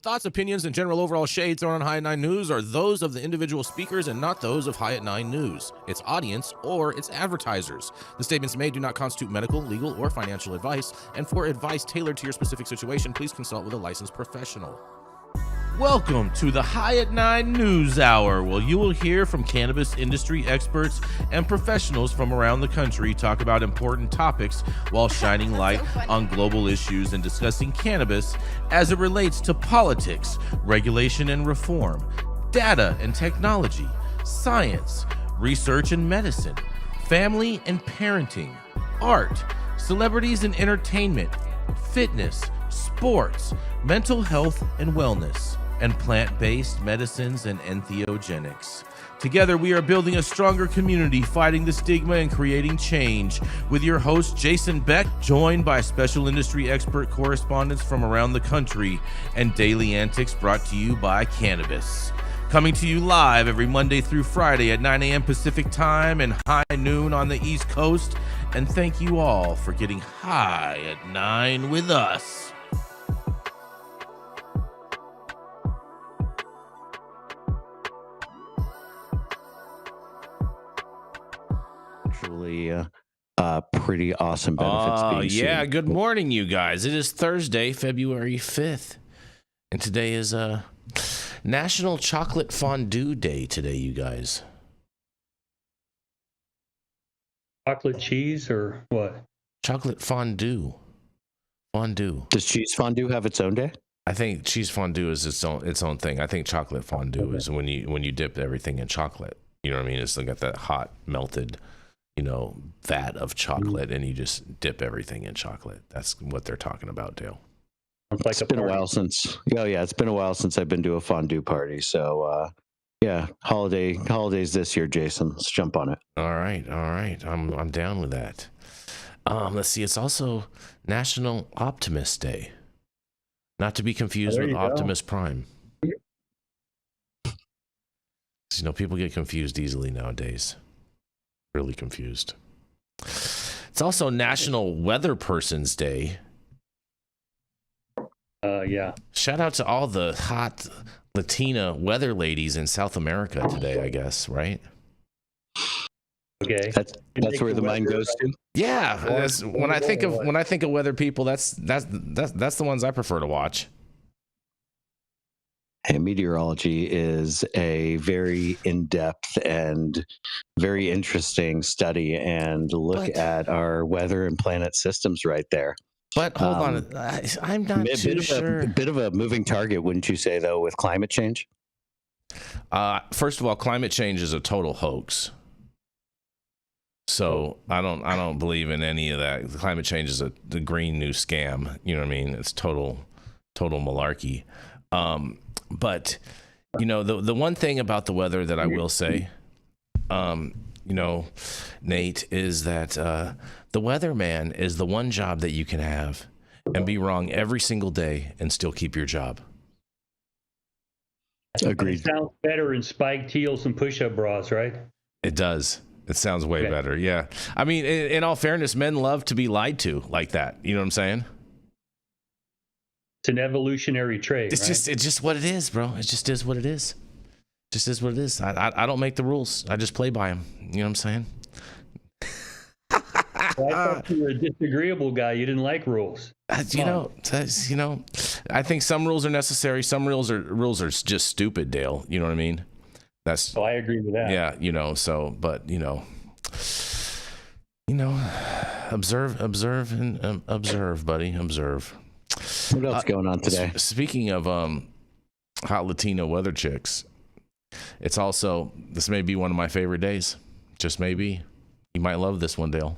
thoughts, opinions, and general overall shade thrown on High at 9 News are those of the individual speakers and not those of High at 9 News, its audience, or its advertisers. The statements made do not constitute medical, legal, or financial advice, and for advice tailored to your specific situation, please consult with a licensed professional. Welcome to the High at 9 News Hour, where you will hear from cannabis industry experts and professionals from around the country talk about important topics while shining light on global issues and discussing cannabis as it relates to politics, regulation and reform, data and technology, science, research and medicine, family and parenting, art, celebrities and entertainment, fitness, sports, mental health and wellness, and plant-based medicines and entheogenics. Together, we are building a stronger community, fighting the stigma and creating change. With your host, Jason Beck, joined by special industry expert correspondents from around the country, and daily antics brought to you by Cannabis. Coming to you live every Monday through Friday at 9 a.m. Pacific time and high noon on the East Coast. And thank you all for getting high at 9 with us. Pretty awesome benefits. Yeah, good morning, you guys. It is Thursday, February 5th, and today is National Chocolate Fondue Day today, you guys. Chocolate cheese or what? Chocolate fondue. Fondue. Does cheese fondue have its own day? I think cheese fondue is its own thing. I think chocolate fondue is when you dip everything in chocolate. You know what I mean? It's got that hot, melted, vat of chocolate, and you just dip everything in chocolate. That's what they're talking about, Dale. It's been a while since. It's been a while since I've been to a fondue party. So, holidays this year, Jason. Let's jump on it. All right. I'm down with that. Let's see. It's also National Optimist Day, not to be confused with Optimus Prime. People get confused easily nowadays. Really confused. It's also National Weather Person's Day. Yeah. Shout out to all the hot Latina weather ladies in South America today, I guess, right? Okay. That's where the mind goes to. Yeah. That's, when I think of weather people, that's the ones I prefer to watch. And meteorology is a very in-depth and very interesting study, and look at our weather and planet systems right there. But hold on, I'm not too sure. A bit of a moving target, wouldn't you say, though, with climate change? First of all, climate change is a total hoax. So I don't believe in any of that. The climate change is the green new scam. You know what I mean? It's total malarkey. But the one thing about the weather that I will say, Nate, is that the weatherman is the one job that you can have and be wrong every single day and still keep your job. Agreed. It sounds better in spiked heels and push-up bras, right? It does. It sounds way better. Yeah. I mean, in all fairness, men love to be lied to like that. You know what I'm saying? It's an evolutionary trait. It's just what it is, bro. It just is what it is. Just is what it is. I don't make the rules. I just play by them. You know what I'm saying? Well, I thought you were a disagreeable guy. You didn't like rules. I think some rules are necessary. Some rules are just stupid, Dale. You know what I mean? I agree with that. Yeah, observe, buddy. Observe. What else going on today? Speaking of hot Latino weather chicks, it's also, this may be one of my favorite days. Just maybe. You might love this one, Dale.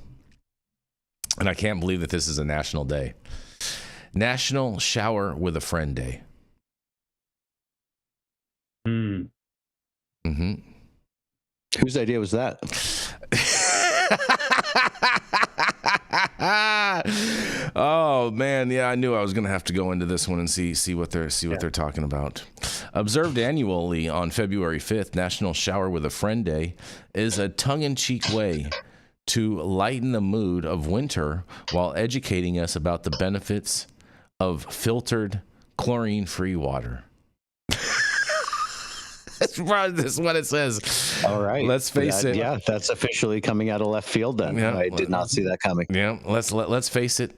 And I can't believe that this is a national day. National Shower with a Friend Day. Mm-hmm. Whose idea was that? Oh man, yeah, I knew I was gonna have to go into this one and see what they're talking about. Observed annually on February 5th, National Shower with a Friend Day is a tongue-in-cheek way to lighten the mood of winter while educating us about the benefits of filtered chlorine-free water. That's what it says. All right. Let's face it. Yeah, that's officially coming out of left field then. Yeah. I did not see that coming. Yeah, let's face it.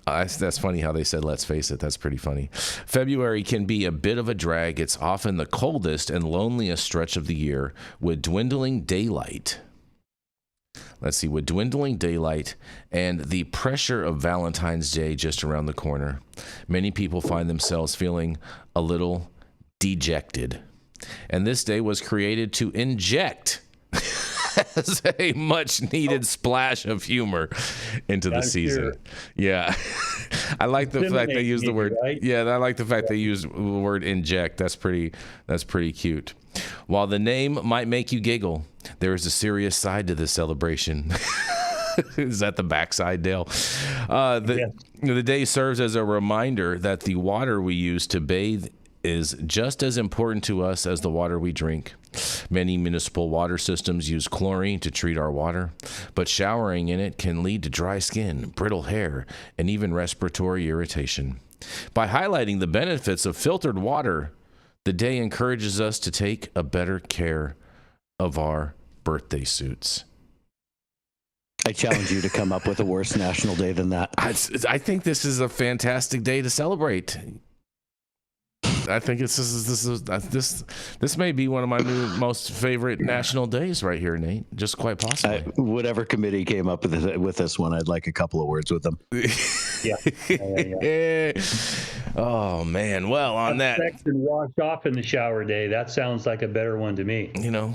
That's funny how they said let's face it. That's pretty funny. February can be a bit of a drag. It's often the coldest and loneliest stretch of the year with dwindling daylight. Let's see, with dwindling daylight and the pressure of Valentine's Day just around the corner, many people find themselves feeling a little dejected. And this day was created to inject as a much-needed splash of humor into the season. Sure. Yeah. I like the fact they use the word. Right? Yeah, I like the fact they use the word inject. That's pretty cute. While the name might make you giggle, there is a serious side to this celebration. Is that the backside, Dale? The day serves as a reminder that the water we use to bathe is just as important to us as the water we drink. Many municipal water systems use chlorine to treat our water, but showering in it can lead to dry skin, brittle hair, and even respiratory irritation. By highlighting the benefits of filtered water, the day encourages us to take a better care of our birthday suits. I challenge you to come up with a worse national day than that. I think this is a fantastic day to celebrate. I think this may be one of my most favorite national days right here, Nate. Just quite possibly. Whatever committee came up with this one, I'd like a couple of words with them. Yeah. Oh man. Well, on that. Sex and wash off in the shower day. That sounds like a better one to me. You know.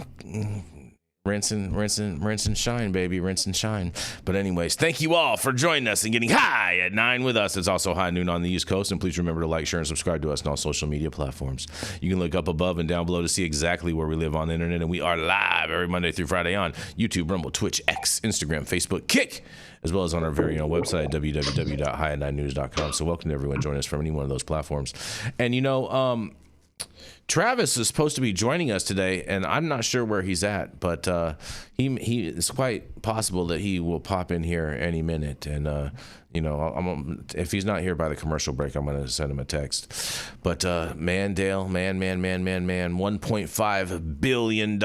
Rinse and shine, baby. Rinse and shine. But anyways, thank you all for joining us and getting high at 9 with us. It's also high noon on the East Coast. And please remember to like, share, and subscribe to us on all social media platforms. You can look up above and down below to see exactly where we live on the internet. And we are live every Monday through Friday on YouTube, Rumble, Twitch, X, Instagram, Facebook, Kick, as well as on our very own website, www.highat9news.com. So welcome to everyone joining us from any one of those platforms. And Travis is supposed to be joining us today, and I'm not sure where he's at, but he it's quite possible that he will pop in here any minute. And if he's not here by the commercial break, I'm going to send him a text. But Dale, $1.5 billion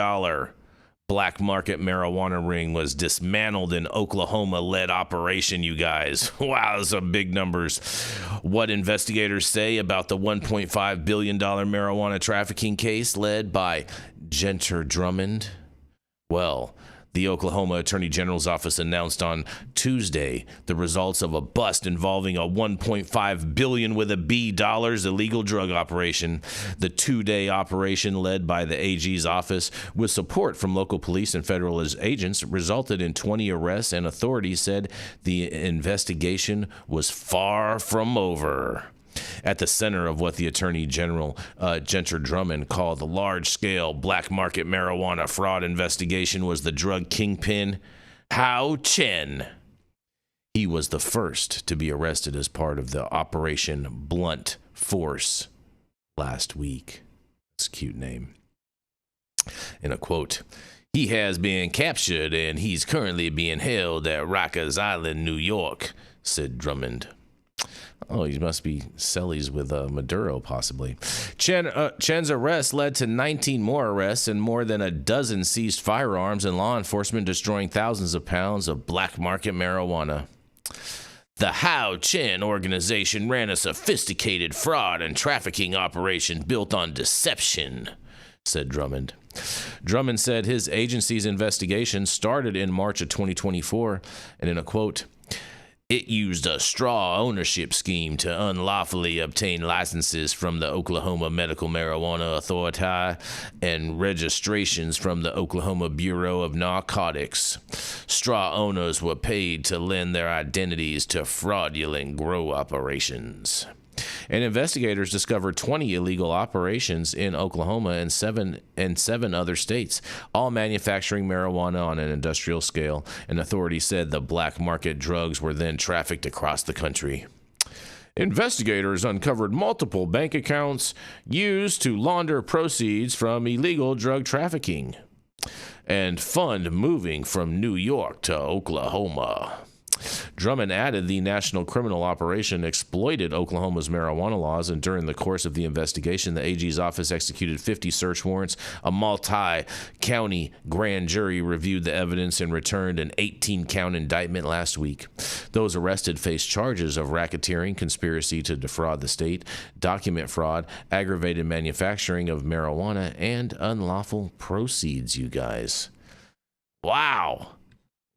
black market marijuana ring was dismantled in Oklahoma-led operation, you guys. Wow, those are big numbers. What investigators say about the $1.5 billion marijuana trafficking case led by Genter Drummond? Well, the Oklahoma Attorney General's office announced on Tuesday the results of a bust involving a $1.5 billion with a B dollars illegal drug operation. The two-day operation led by the AG's office with support from local police and federal agents resulted in 20 arrests, and authorities said the investigation was far from over. At the center of what the Attorney General, Genter Drummond, called the large-scale black market marijuana fraud investigation was the drug kingpin, Hao Chen. He was the first to be arrested as part of the Operation Blunt Force last week. That's a cute name. In a quote, "He has been captured and he's currently being held at Rikers Island, New York," said Drummond. Oh, he must be cellies with Maduro, possibly. Chen's arrest led to 19 more arrests and more than a dozen seized firearms and law enforcement destroying thousands of pounds of black market marijuana. The Hao Chen organization ran a sophisticated fraud and trafficking operation built on deception, said Drummond. Drummond said his agency's investigation started in March of 2024, and in a quote, "It used a straw ownership scheme to unlawfully obtain licenses from the Oklahoma Medical Marijuana Authority and registrations from the Oklahoma Bureau of Narcotics. Straw owners were paid to lend their identities to fraudulent grow operations." And investigators discovered 20 illegal operations in Oklahoma and seven other states, all manufacturing marijuana on an industrial scale. And authorities said the black market drugs were then trafficked across the country. Investigators uncovered multiple bank accounts used to launder proceeds from illegal drug trafficking and fund moving from New York to Oklahoma. Drummond added the national criminal operation exploited Oklahoma's marijuana laws, and during the course of the investigation, the AG's office executed 50 search warrants. A multi-county grand jury reviewed the evidence and returned an 18-count indictment last week. Those arrested face charges of racketeering, conspiracy to defraud the state, document fraud, aggravated manufacturing of marijuana, and unlawful proceeds, you guys. Wow.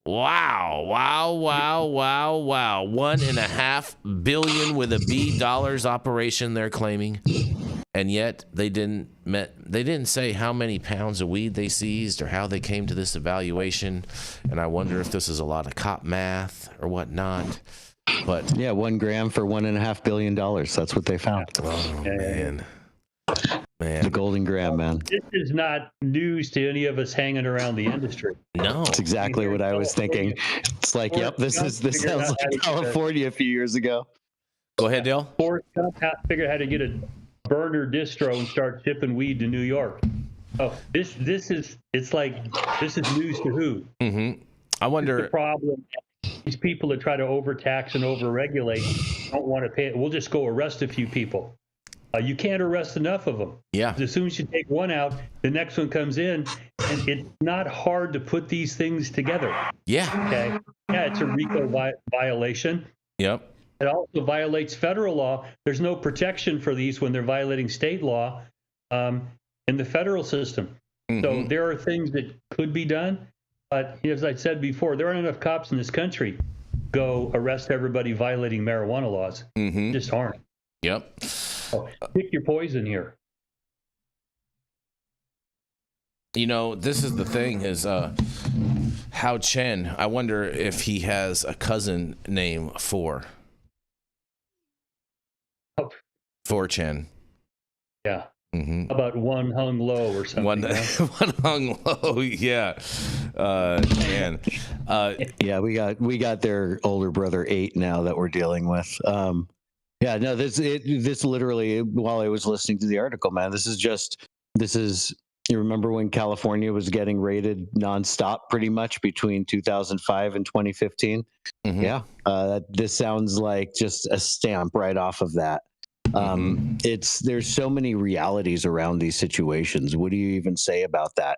Wow. 1.5 billion with a B dollars operation, they're claiming. And yet they didn't say how many pounds of weed they seized or how they came to this evaluation. And I wonder if this is a lot of cop math or whatnot. But yeah, 1 gram for $1.5 billion. That's what they found. Oh, man. The golden gram, man. This is not news to any of us hanging around the industry. No. That's exactly what I was thinking. It's like, yep, this sounds like California a few years ago. Go ahead, Dale. Forrest Gump figured out how to get a burner distro and start shipping weed to New York. Oh, this is news to who? Mm-hmm. I wonder. The problem. These people that try to overtax and overregulate don't want to pay it. We'll just go arrest a few people. You can't arrest enough of them. Yeah. As soon as you take one out, the next one comes in, and it's not hard to put these things together. Yeah. Okay. Yeah, it's a RICO violation. Yep. It also violates federal law. There's no protection for these when they're violating state law in the federal system. Mm-hmm. So there are things that could be done. But as I said before, there aren't enough cops in this country go arrest everybody violating marijuana laws. Mm-hmm. Just aren't. Yep. So pick your poison here. You know, this is the thing is Hao Chen. I wonder if he has a cousin named For. For Chen. Yeah. Mm-hmm. How about One Hung Low or something? One Hung Low, yeah. Man. Yeah, we got their older brother 8 now that we're dealing with. Yeah, no, this literally, while I was listening to the article, man, this is, you remember when California was getting raided nonstop pretty much between 2005 and 2015? Mm-hmm. Yeah, this sounds like just a stamp right off of that. There's so many realities around these situations. What do you even say about that?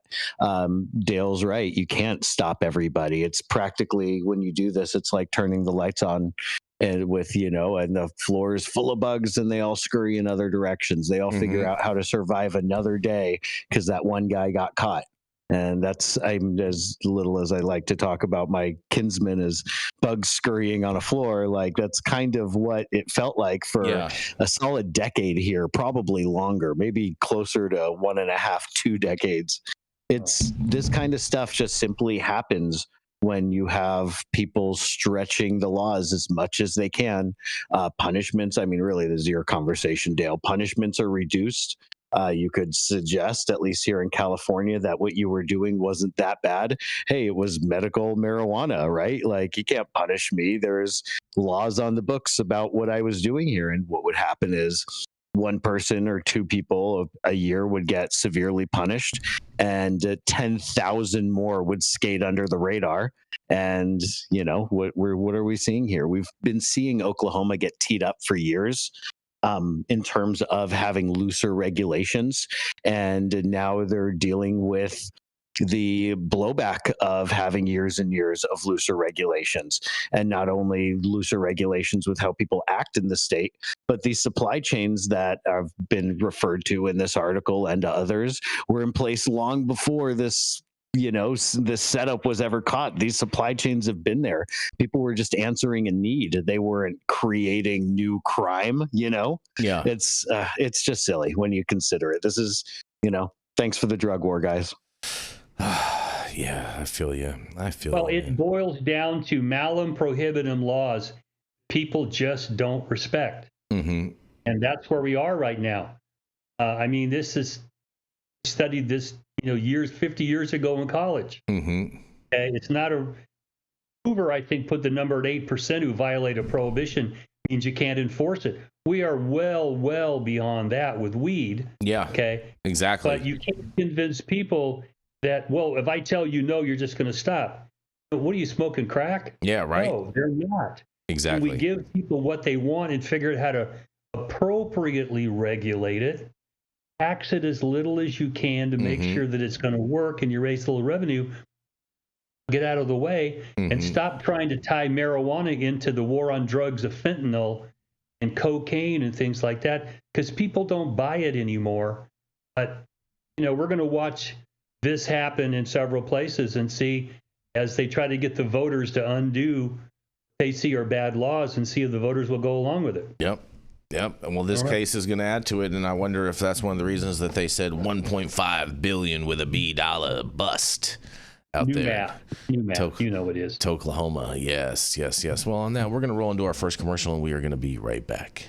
Dale's right. You can't stop everybody. It's practically, when you do this, it's like turning the lights on and and the floor is full of bugs and they all scurry in other directions. They all figure out how to survive another day because that one guy got caught. And I'm as little as I like to talk about my kinsman as bugs scurrying on a floor. Like, that's kind of what it felt like for a solid decade here, probably longer, maybe closer to 1.5, 2 decades. It's this kind of stuff just simply happens when you have people stretching the laws as much as they can. Punishments, I mean, really, this is your conversation, Dale. Punishments are reduced. You could suggest, at least here in California, that what you were doing wasn't that bad. Hey, it was medical marijuana, right? Like, you can't punish me. There's laws on the books about what I was doing here. And what would happen is 1 person or 2 people a year would get severely punished, and 10,000 more would skate under the radar. And, what are we seeing here? We've been seeing Oklahoma get teed up for years. In terms of having looser regulations, and now they're dealing with the blowback of having years and years of looser regulations, and not only looser regulations with how people act in the state, but these supply chains that have been referred to in this article and to others were in place long before this setup was ever caught. These supply chains have been there. People were just answering a need. They weren't creating new crime, Yeah. It's just silly when you consider it. This is, thanks for the drug war, guys. Yeah, I feel you. Well, it boils down to malum prohibitum laws people just don't respect. Mm-hmm. And that's where we are right now. I studied this 50 years ago in college. Mm-hmm. It's not Hoover, I think, put the number at 8% who violate a prohibition means you can't enforce it. We are well beyond that with weed. Yeah. Okay. Exactly. But you can't convince people that, well, if I tell you no, you're just going to stop. what are you smoking, crack? Yeah, right. No, they're not. Exactly. And we give people what they want and figure out how to appropriately regulate it, tax it as little as you can to make sure that it's going to work and you raise a little revenue, get out of the way, and stop trying to tie marijuana into the war on drugs of fentanyl and cocaine and things like that, because people don't buy it anymore. But, we're going to watch this happen in several places and see as they try to get the voters to undo what they see are bad laws and see if the voters will go along with it. Yep. And well, this case is going to add to it, and I wonder if that's one of the reasons that they said 1.5 billion with a B dollar bust out there. New math. You know it is. Oklahoma. Yes. Well, on that, we're going to roll into our first commercial, and we are going to be right back.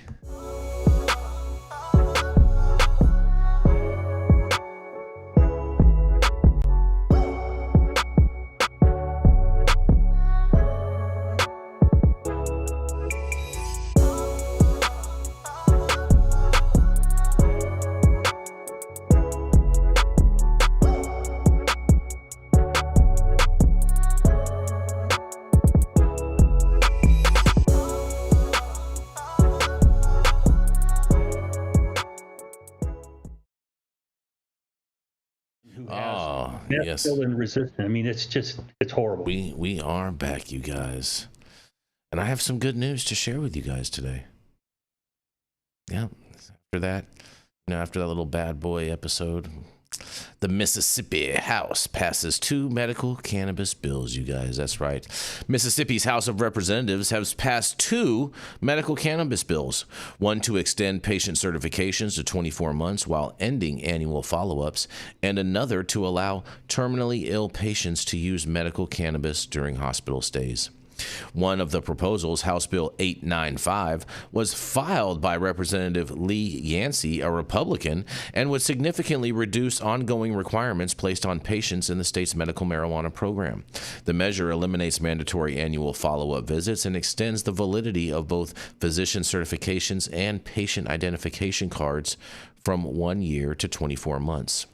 Yes. Still in resistance. I mean, it's horrible. We are back, you guys. And I have some good news to share with you guys today. Yeah. After that little bad boy episode, the Mississippi House passes 2 medical cannabis bills, you guys. That's right. Mississippi's House of Representatives has passed 2 medical cannabis bills, one to extend patient certifications to 24 months while ending annual follow-ups, and another to allow terminally ill patients to use medical cannabis during hospital stays. One of the proposals, House Bill 895, was filed by Representative Lee Yancey, a Republican, and would significantly reduce ongoing requirements placed on patients in the state's medical marijuana program. The measure eliminates mandatory annual follow-up visits and extends the validity of both physician certifications and patient identification cards from 1 year to 24 months.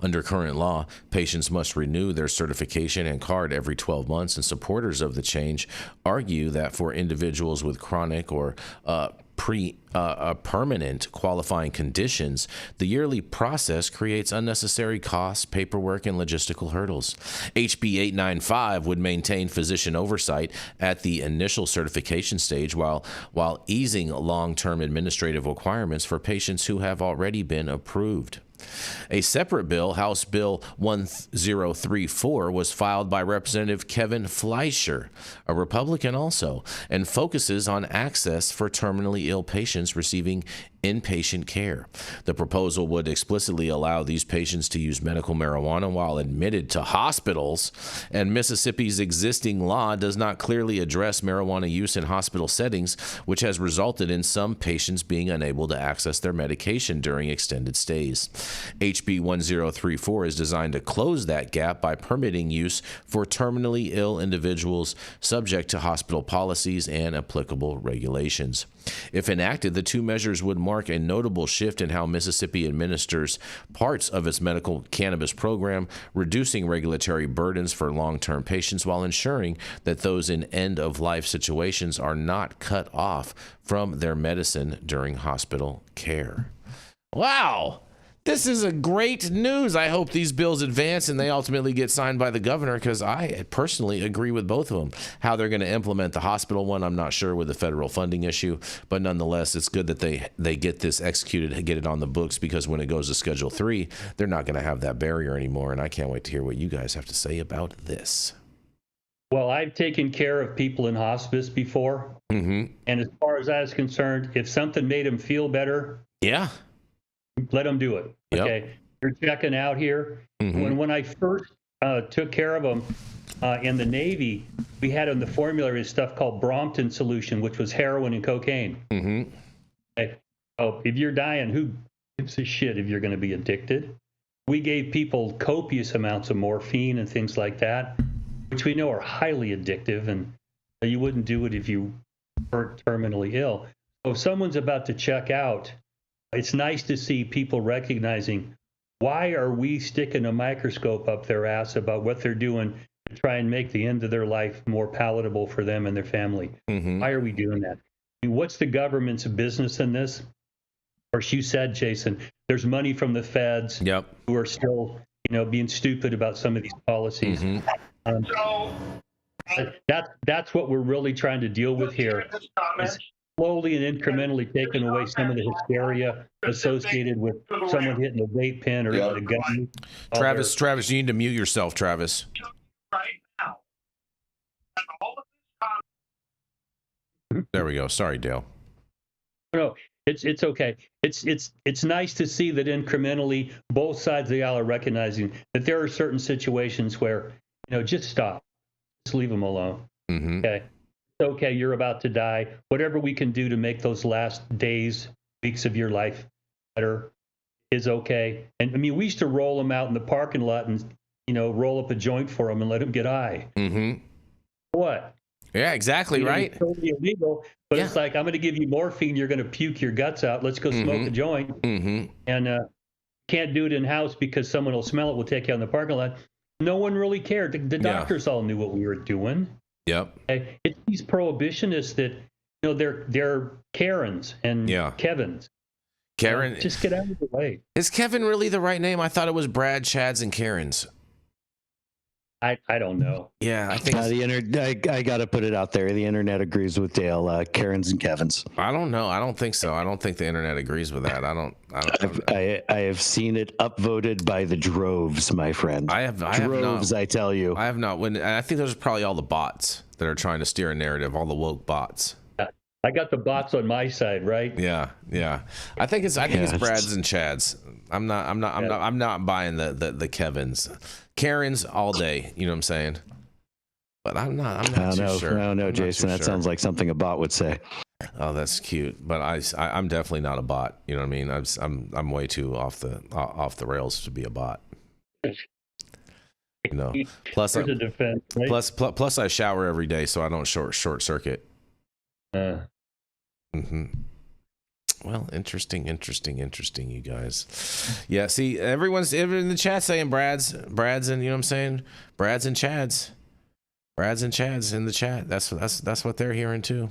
Under current law, patients must renew their certification and card every 12 months, and supporters of the change argue that for individuals with chronic or permanent qualifying conditions, the yearly process creates unnecessary costs, paperwork, and logistical hurdles. HB 895 would maintain physician oversight at the initial certification stage while easing long-term administrative requirements for patients who have already been approved. A separate bill, House Bill 1034, was filed by Representative Kevin Fleischer, a Republican also, and focuses on access for terminally ill patients receiving inpatient care. The proposal would explicitly allow these patients to use medical marijuana while admitted to hospitals, and Mississippi's existing law does not clearly address marijuana use in hospital settings, which has resulted in some patients being unable to access their medication during extended stays. HB 1034 is designed to close that gap by permitting use for terminally ill individuals subject to hospital policies and applicable regulations. If enacted, the 2 measures would mark a notable shift in how Mississippi administers parts of its medical cannabis program, reducing regulatory burdens for long-term patients while ensuring that those in end-of-life situations are not cut off from their medicine during hospital care. Wow! This is a great news. I hope these bills advance and they ultimately get signed by the governor, because I personally agree with both of them. How they're going to implement the hospital one, I'm not sure, with the federal funding issue, but nonetheless, it's good that they get this executed and get it on the books, because when it goes to Schedule 3, they're not going to have that barrier anymore, and I can't wait to hear what you guys have to say about this. Well, I've taken care of people in hospice before, and as far as I was concerned, if something made them feel better, let them do it. Okay, you're checking out here. When I first took care of them in the Navy, we had on the formulary stuff called Brompton solution, which was heroin and cocaine. Okay. Oh, if you're dying, who gives a shit if you're going to be addicted? We gave people copious amounts of morphine and things like that, which we know are highly addictive, and you wouldn't do it if you weren't terminally ill. So if someone's about to check out, it's nice to see people recognizing, why are we sticking a microscope up their ass about what they're doing to to try and make the end of their life more palatable for them and their family. Why are we doing that? I mean, what's the government's business in this? Of course, you said, Jason, there's money from the feds who are still, being stupid about some of these policies. That's what we're really trying to deal with here, is slowly and incrementally taking away some of the hysteria associated with someone hitting a vape pen or hitting a gun. Travis, you need to mute yourself, Travis. There we go. Sorry, Dale. No, it's okay. It's nice to see that incrementally both sides of the aisle are recognizing that there are certain situations where, just stop. Just leave them alone. Okay. It's okay. You're about to die. Whatever we can do to make those last days, weeks of your life better is okay. And I mean, we used to roll them out in the parking lot and, roll up a joint for them and let them get high. What? Yeah, exactly. Right. It's totally illegal, but it's like, I'm going to give you morphine. You're going to puke your guts out. Let's go smoke a joint. And can't do it in house because someone will smell it. We'll take you out in the parking lot. No one really cared. The doctors all knew what we were doing. Yep. Okay? It's these prohibitionists that, they're Karens and Kevins. Karen. Just get out of the way. Is Kevin really the right name? I thought it was Brad, Chads, and Karens. I don't know. Yeah, I think I got to put it out there. The internet agrees with Dale. Karens and Kevins. I don't know. I don't think so. I don't think the internet agrees with that. I have seen it upvoted by the droves, my friend. I have droves. Not, I tell you. I have not. I think those are probably all the bots that are trying to steer a narrative. All the woke bots. I got the bots on my side, right? Yeah. I think it's Brads and Chads. I'm not buying the Kevins. Karens all day, you know what I'm saying? But I'm not too sure. I don't know, Jason. That sounds like something a bot would say. Oh, that's cute. But I'm definitely not a bot. You know what I mean? I'm way too off the rails to be a bot. Plus There's a defense, right? plus I shower every day, so I don't short circuit. Well, interesting, you guys. Yeah, see, everyone's in the chat saying Brads, and you know what I'm saying? Brads and Chads in the chat. That's what they're hearing too.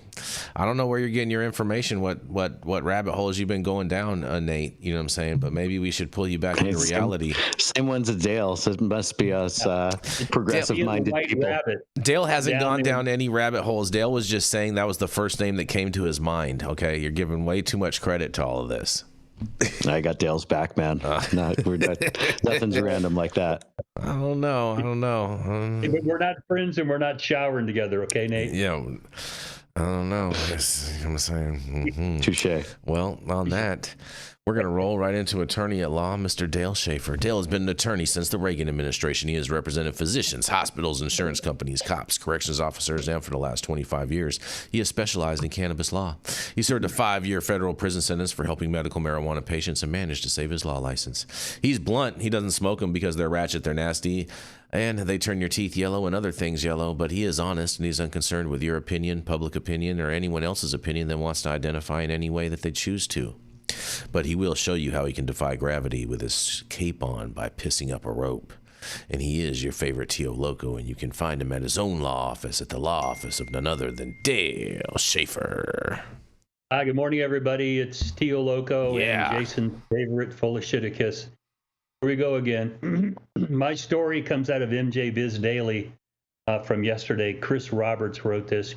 I don't know where you're getting your information, what rabbit holes you've been going down, Nate. You know what I'm saying? But maybe we should pull you back into reality. Same ones as Dale, so it must be us progressive-minded people. Dale hasn't gone down any rabbit holes. Dale was just saying that was the first name that came to his mind. Okay, you're giving way too much credit to all of this. I got Dale's back, man. Nothing's random like that. I don't know. We're not friends and we're not showering together, okay, Nate? Yeah. I don't know. Yes, I'm saying. Touche. Well, on that, we're going to roll right into attorney at law, Mr. Dale Schafer. Dale has been an attorney since the Reagan administration. He has represented physicians, hospitals, insurance companies, cops, corrections officers, and for the last 25 years, he has specialized in cannabis law. He served a 5-year federal prison sentence for helping medical marijuana patients and managed to save his law license. He's blunt. He doesn't smoke them because they're ratchet, they're nasty, and they turn your teeth yellow and other things yellow, but he is honest and he's unconcerned with your opinion, public opinion, or anyone else's opinion that wants to identify in any way that they choose to. But he will show you how he can defy gravity with his cape on by pissing up a rope. And he is your favorite Tio Loco, and you can find him at his own law office at the law office of none other than Dale Schafer. Hi, good morning, everybody. It's Tio Loco and Jason's favorite full of shiticus. Here we go again. My story comes out of MJ Biz Daily from yesterday. Chris Roberts wrote this.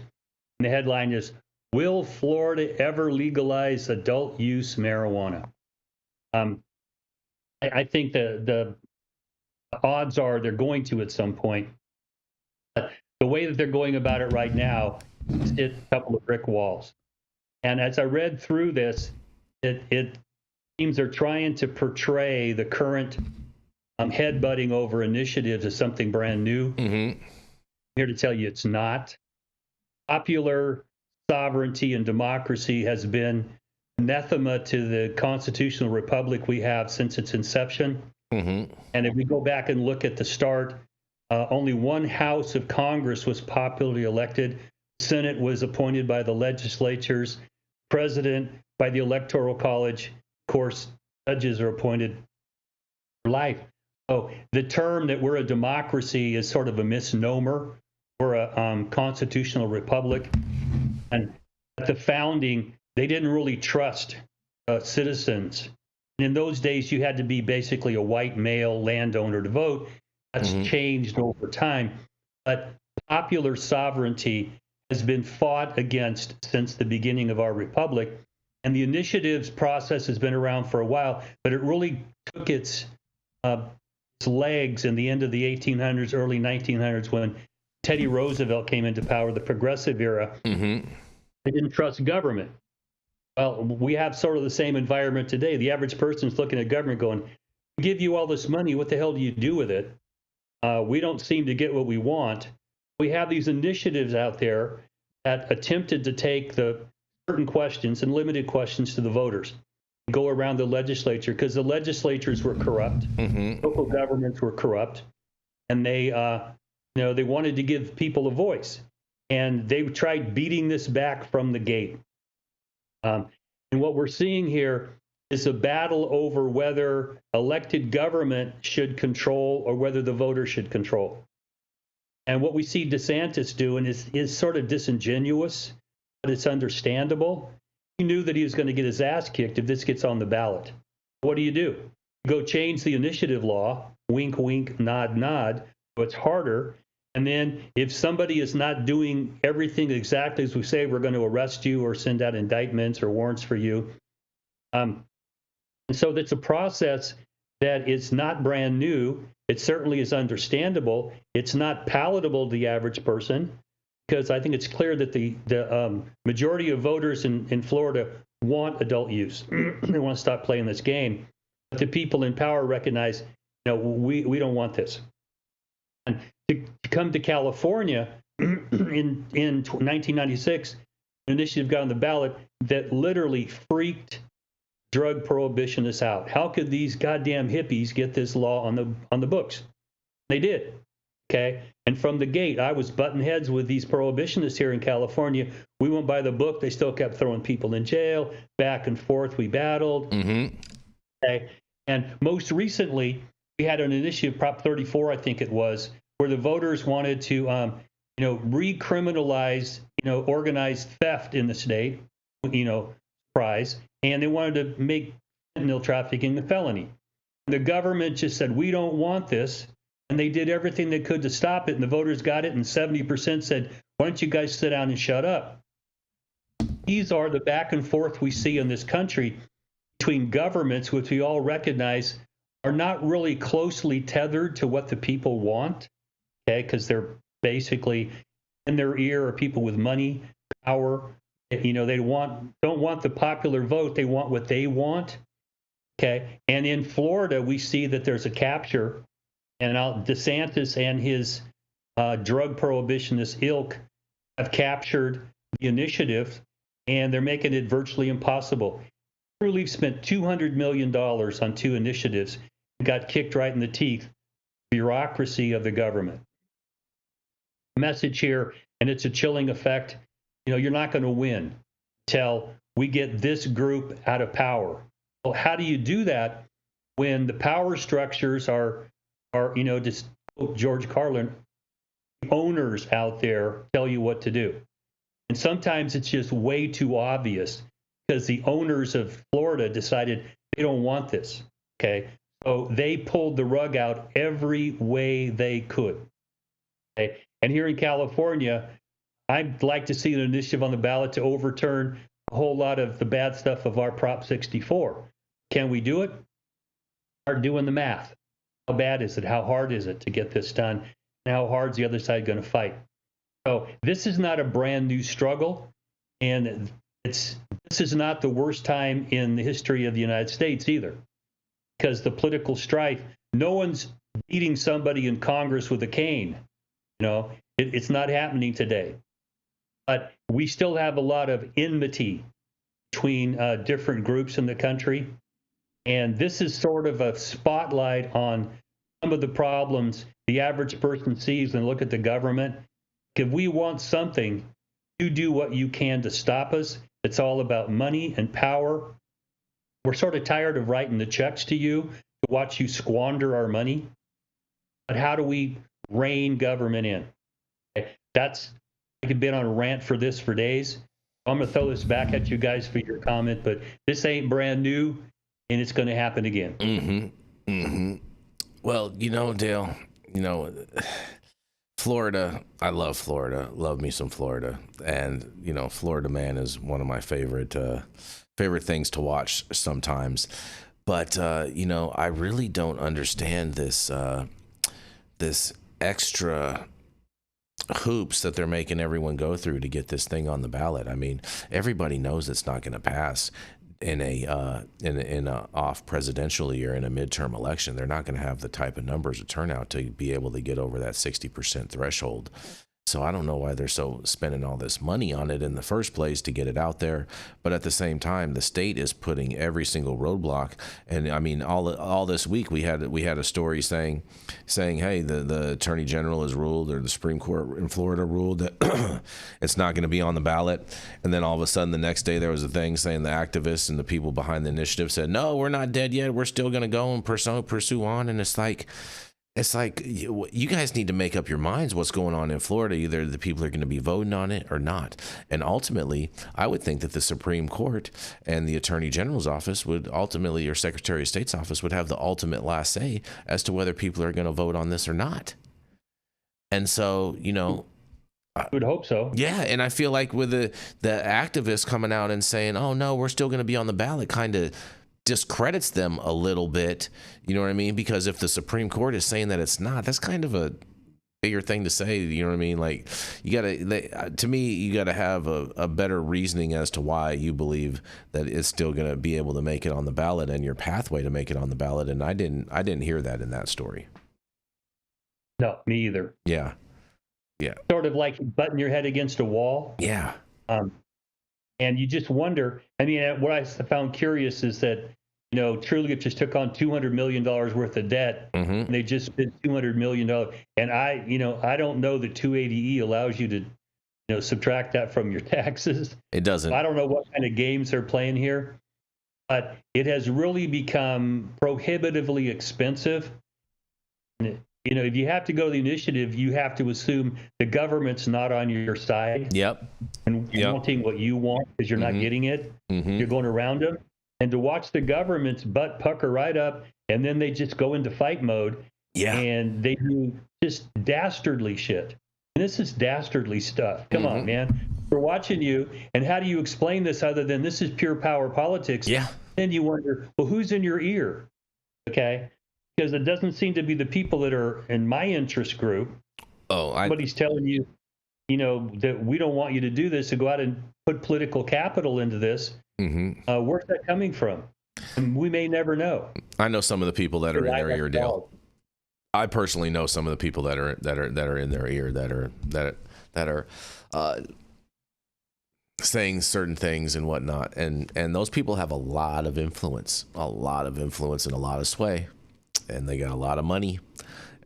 And the headline is, "Will Florida ever legalize adult use marijuana?" I think the odds are they're going to at some point. But the way that they're going about it right now is hit a couple of brick walls. And as I read through this, it seems they're trying to portray the current headbutting over initiatives as something brand new. I'm here to tell you it's not. Popular sovereignty and democracy has been anathema to the constitutional republic we have since its inception. And if we go back and look at the start, only one house of Congress was popularly elected. The Senate was appointed by the legislatures, president by the Electoral College. Of course, judges are appointed for life. So the term that we're a democracy is sort of a misnomer. We're a constitutional republic. And at the founding, they didn't really trust citizens. And in those days, you had to be basically a white male landowner to vote. That's changed over time. But popular sovereignty has been fought against since the beginning of our republic. And the initiatives process has been around for a while, but it really took its legs in the end of the 1800s, early 1900s, when Teddy Roosevelt came into power, the progressive era. They didn't trust government. Well, we have sort of the same environment today. The average person's looking at government going, we give you all this money, what the hell do you do with it? We don't seem to get what we want. We have these initiatives out there that attempted to take the certain questions and limited questions to the voters, go around the legislature, because the legislatures were corrupt, local governments were corrupt, and they wanted to give people a voice, and they tried beating this back from the gate. And what we're seeing here is a battle over whether elected government should control or whether the voters should control. And what we see DeSantis doing is sort of disingenuous, but it's understandable. He knew that he was going to get his ass kicked if this gets on the ballot. What do? You go change the initiative law, wink, wink, nod, nod, so it's harder. And then if somebody is not doing everything exactly as we say, we're going to arrest you or send out indictments or warrants for you. And so that's a process that is not brand new. It certainly is understandable. It's not palatable to the average person, because I think it's clear that the majority of voters in Florida want adult use. They want to stop playing this game. But the people in power recognize, we don't want this. And to come to California in 1996, an initiative got on the ballot that literally freaked drug prohibitionists out. How could these goddamn hippies get this law on the books? They did. Okay. And from the gate, I was butting heads with these prohibitionists here in California. We went by the book. They still kept throwing people in jail. Back and forth, we battled. Okay. And most recently, we had an initiative, Prop 34, I think it was, where the voters wanted to, recriminalize, organized theft in the state, surprise, and they wanted to make fentanyl trafficking a felony. The government just said, we don't want this. And they did everything they could to stop it, and the voters got it, and 70% said, why don't you guys sit down and shut up? These are the back and forth we see in this country between governments, which we all recognize are not really closely tethered to what the people want, okay, because they're basically in their ear are people with money, power. They don't want the popular vote. They want what they want, okay? And in Florida, we see that there's a capture. And now DeSantis and his drug prohibitionist ilk have captured the initiative, and they're making it virtually impossible. Trulieve spent $200 million on two initiatives and got kicked right in the teeth. Bureaucracy of the government. Message here, and it's a chilling effect. You're not going to win until we get this group out of power. Well, how do you do that when the power structures are just George Carlin, owners out there tell you what to do. And sometimes it's just way too obvious because the owners of Florida decided they don't want this, okay? So they pulled the rug out every way they could, okay? And here in California, I'd like to see an initiative on the ballot to overturn a whole lot of the bad stuff of our Prop 64. Can we do it? Start doing the math. How bad is it? How hard is it to get this done? And how hard is the other side going to fight? So this is not a brand new struggle, and this is not the worst time in the history of the United States either, because the political strife, no one's beating somebody in Congress with a cane. It's not happening today. But we still have a lot of enmity between different groups in the country. And this is sort of a spotlight on some of the problems the average person sees when they look at the government. If we want something, you do what you can to stop us. It's all about money and power. We're sort of tired of writing the checks to you to watch you squander our money. but how do we rein government in? Okay? I could been on a rant for this for days. I'm going to throw this back at you guys for your comment, but this ain't brand new, and it's going to happen again. Well, Dale, Florida, I love Florida. Love me some Florida. And, Florida Man is one of my favorite things to watch sometimes. But, I really don't understand this extra hoops that they're making everyone go through to get this thing on the ballot. I mean, everybody knows it's not going to pass in a off presidential year, in a midterm election. They're not going to have the type of numbers of turnout to be able to get over that 60% threshold. So I don't know why they're so spending all this money on it in the first place to get it out there. But at the same time, the state is putting every single roadblock. And I mean, all this week we had a story saying, hey, the Attorney General has ruled, or the Supreme Court in Florida ruled that it's not going to be on the ballot. And then all of a sudden the next day there was a thing saying the activists and the people behind the initiative said, no, we're not dead yet. We're still going to go and pursue on. And it's like you guys need to make up your minds what's going on in Florida. Either the people are going to be voting on it or not. And ultimately, I would think that the Supreme Court and the Attorney General's office would ultimately, or Secretary of State's office, would have the ultimate last say as to whether people are going to vote on this or not. And so, I would hope so. Yeah, and I feel like with the activists coming out and saying, oh, no, we're still going to be on the ballot, kind of discredits them a little bit, you know what I mean? Because if the Supreme Court is saying that it's not, that's kind of a bigger thing to say, you know what I mean? Like, to me, you gotta have a better reasoning as to why you believe that it's still gonna be able to make it on the ballot and your pathway to make it on the ballot. And I didn't hear that in that story. No, me either. Yeah. Sort of like butting your head against a wall. Yeah. And you just wonder, I mean, what I found curious is that, Trulieve just took on $200 million worth of debt, and they just spent $200 million. And I don't know that 280E allows you to, subtract that from your taxes. It doesn't. I don't know what kind of games they're playing here, but it has really become prohibitively expensive. If you have to go to the initiative, you have to assume the government's not on your side. Yep. And wanting what you want because you're not getting it. You're going around them. And to watch the government's butt pucker right up, and then they just go into fight mode. Yeah. And they do just dastardly shit. And this is dastardly stuff. Come on, man. We're watching you. And how do you explain this other than this is pure power politics? Yeah. Then you wonder, well, who's in your ear? Okay. Because it doesn't seem to be the people that are in my interest group. Somebody's telling you, that we don't want you to do this, to go out and put political capital into this. Where's that coming from? And we may never know. I know some of the people that are in their ear, Dale. I personally know some of the people that are in their ear that are saying certain things and whatnot, and those people have a lot of influence and a lot of sway. And they got a lot of money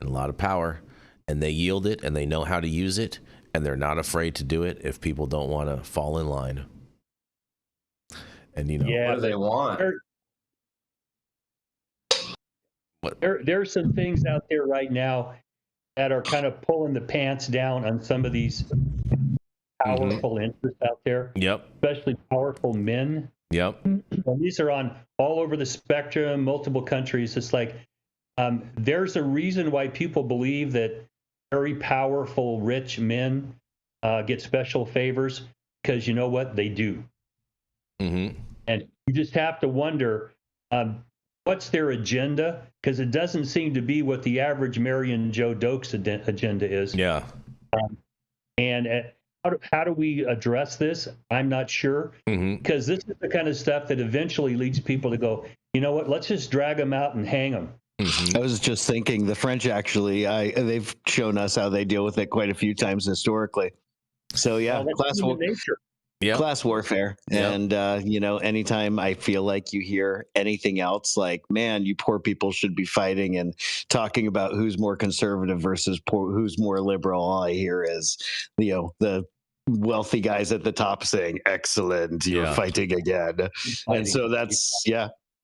and a lot of power, and they yield it, and they know how to use it, and they're not afraid to do it if people don't want to fall in line. And what do they want? There's some things out there right now that are kind of pulling the pants down on some of these powerful interests out there. Yep. Especially powerful men. Yep. And these are on all over the spectrum, multiple countries. It's like, there's a reason why people believe that very powerful, rich men get special favors, because you know what? They do. And you just have to wonder, what's their agenda? Because it doesn't seem to be what the average Marion Joe Doak's agenda is. Yeah. And how do we address this? I'm not sure. Because this is the kind of stuff that eventually leads people to go, you know what? Let's just drag them out and hang them. I was just thinking the French actually, they've shown us how they deal with it quite a few times historically. So yeah, class warfare. Yep. And, anytime I feel like you hear anything else, like, man, you poor people should be fighting and talking about who's more conservative versus who's more liberal, all I hear is, the wealthy guys at the top saying, excellent, you're fighting again. And so that's,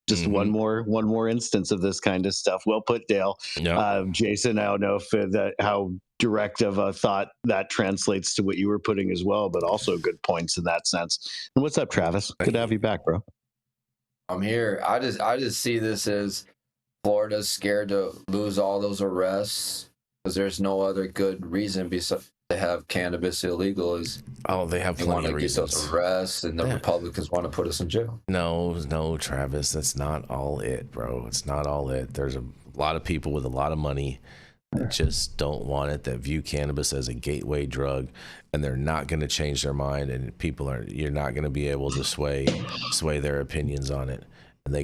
Just one more instance of this kind of stuff. Well put, Dale. Jason, I don't know if how direct of a thought that translates to what you were putting as well, but also good points in that sense. And what's up, Travis? Good to have you back, bro. I'm here. I just see this as Florida's scared to lose all those arrests because there's no other good reason besides to have cannabis illegal. Is they have plenty of reasons. Get those arrests, and the Republicans want to put us in jail. No, Travis, that's not all it, bro. It's not all it. There's a lot of people with a lot of money that just don't want it, that view cannabis as a gateway drug, and they're not going to change their mind. And you're not going to be able to sway their opinions on it. And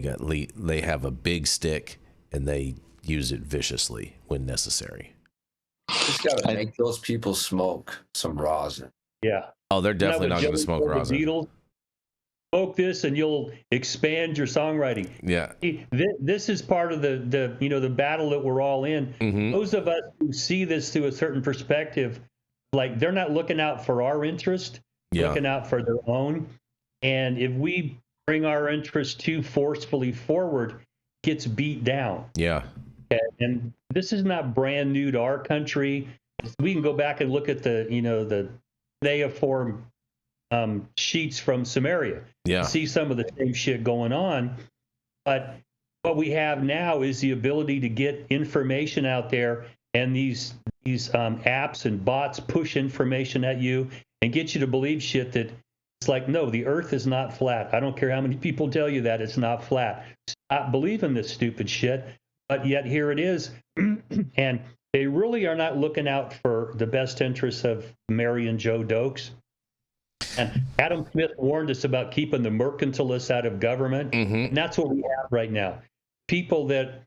they have a big stick, and they use it viciously when necessary. Just got to make those people smoke some rosin. Yeah. Oh, they're definitely not going to smoke rosin. Beatles, smoke this, and you'll expand your songwriting. Yeah. This is part of the battle that we're all in. Those of us who see this through a certain perspective, like they're not looking out for our interest, looking out for their own. And if we bring our interest too forcefully forward, gets beat down. Yeah. And this is not brand new to our country. We can go back and look at the cuneiform sheets from Samaria. Yeah. See some of the same shit going on. But what we have now is the ability to get information out there, and these apps and bots push information at you and get you to believe shit that it's like, no, the earth is not flat. I don't care how many people tell you that it's not flat. Stop believing this stupid shit. But yet here it is. And they really are not looking out for the best interests of Mary and Joe Dokes. And Adam Smith warned us about keeping the mercantilists out of government. And that's what we have right now. People that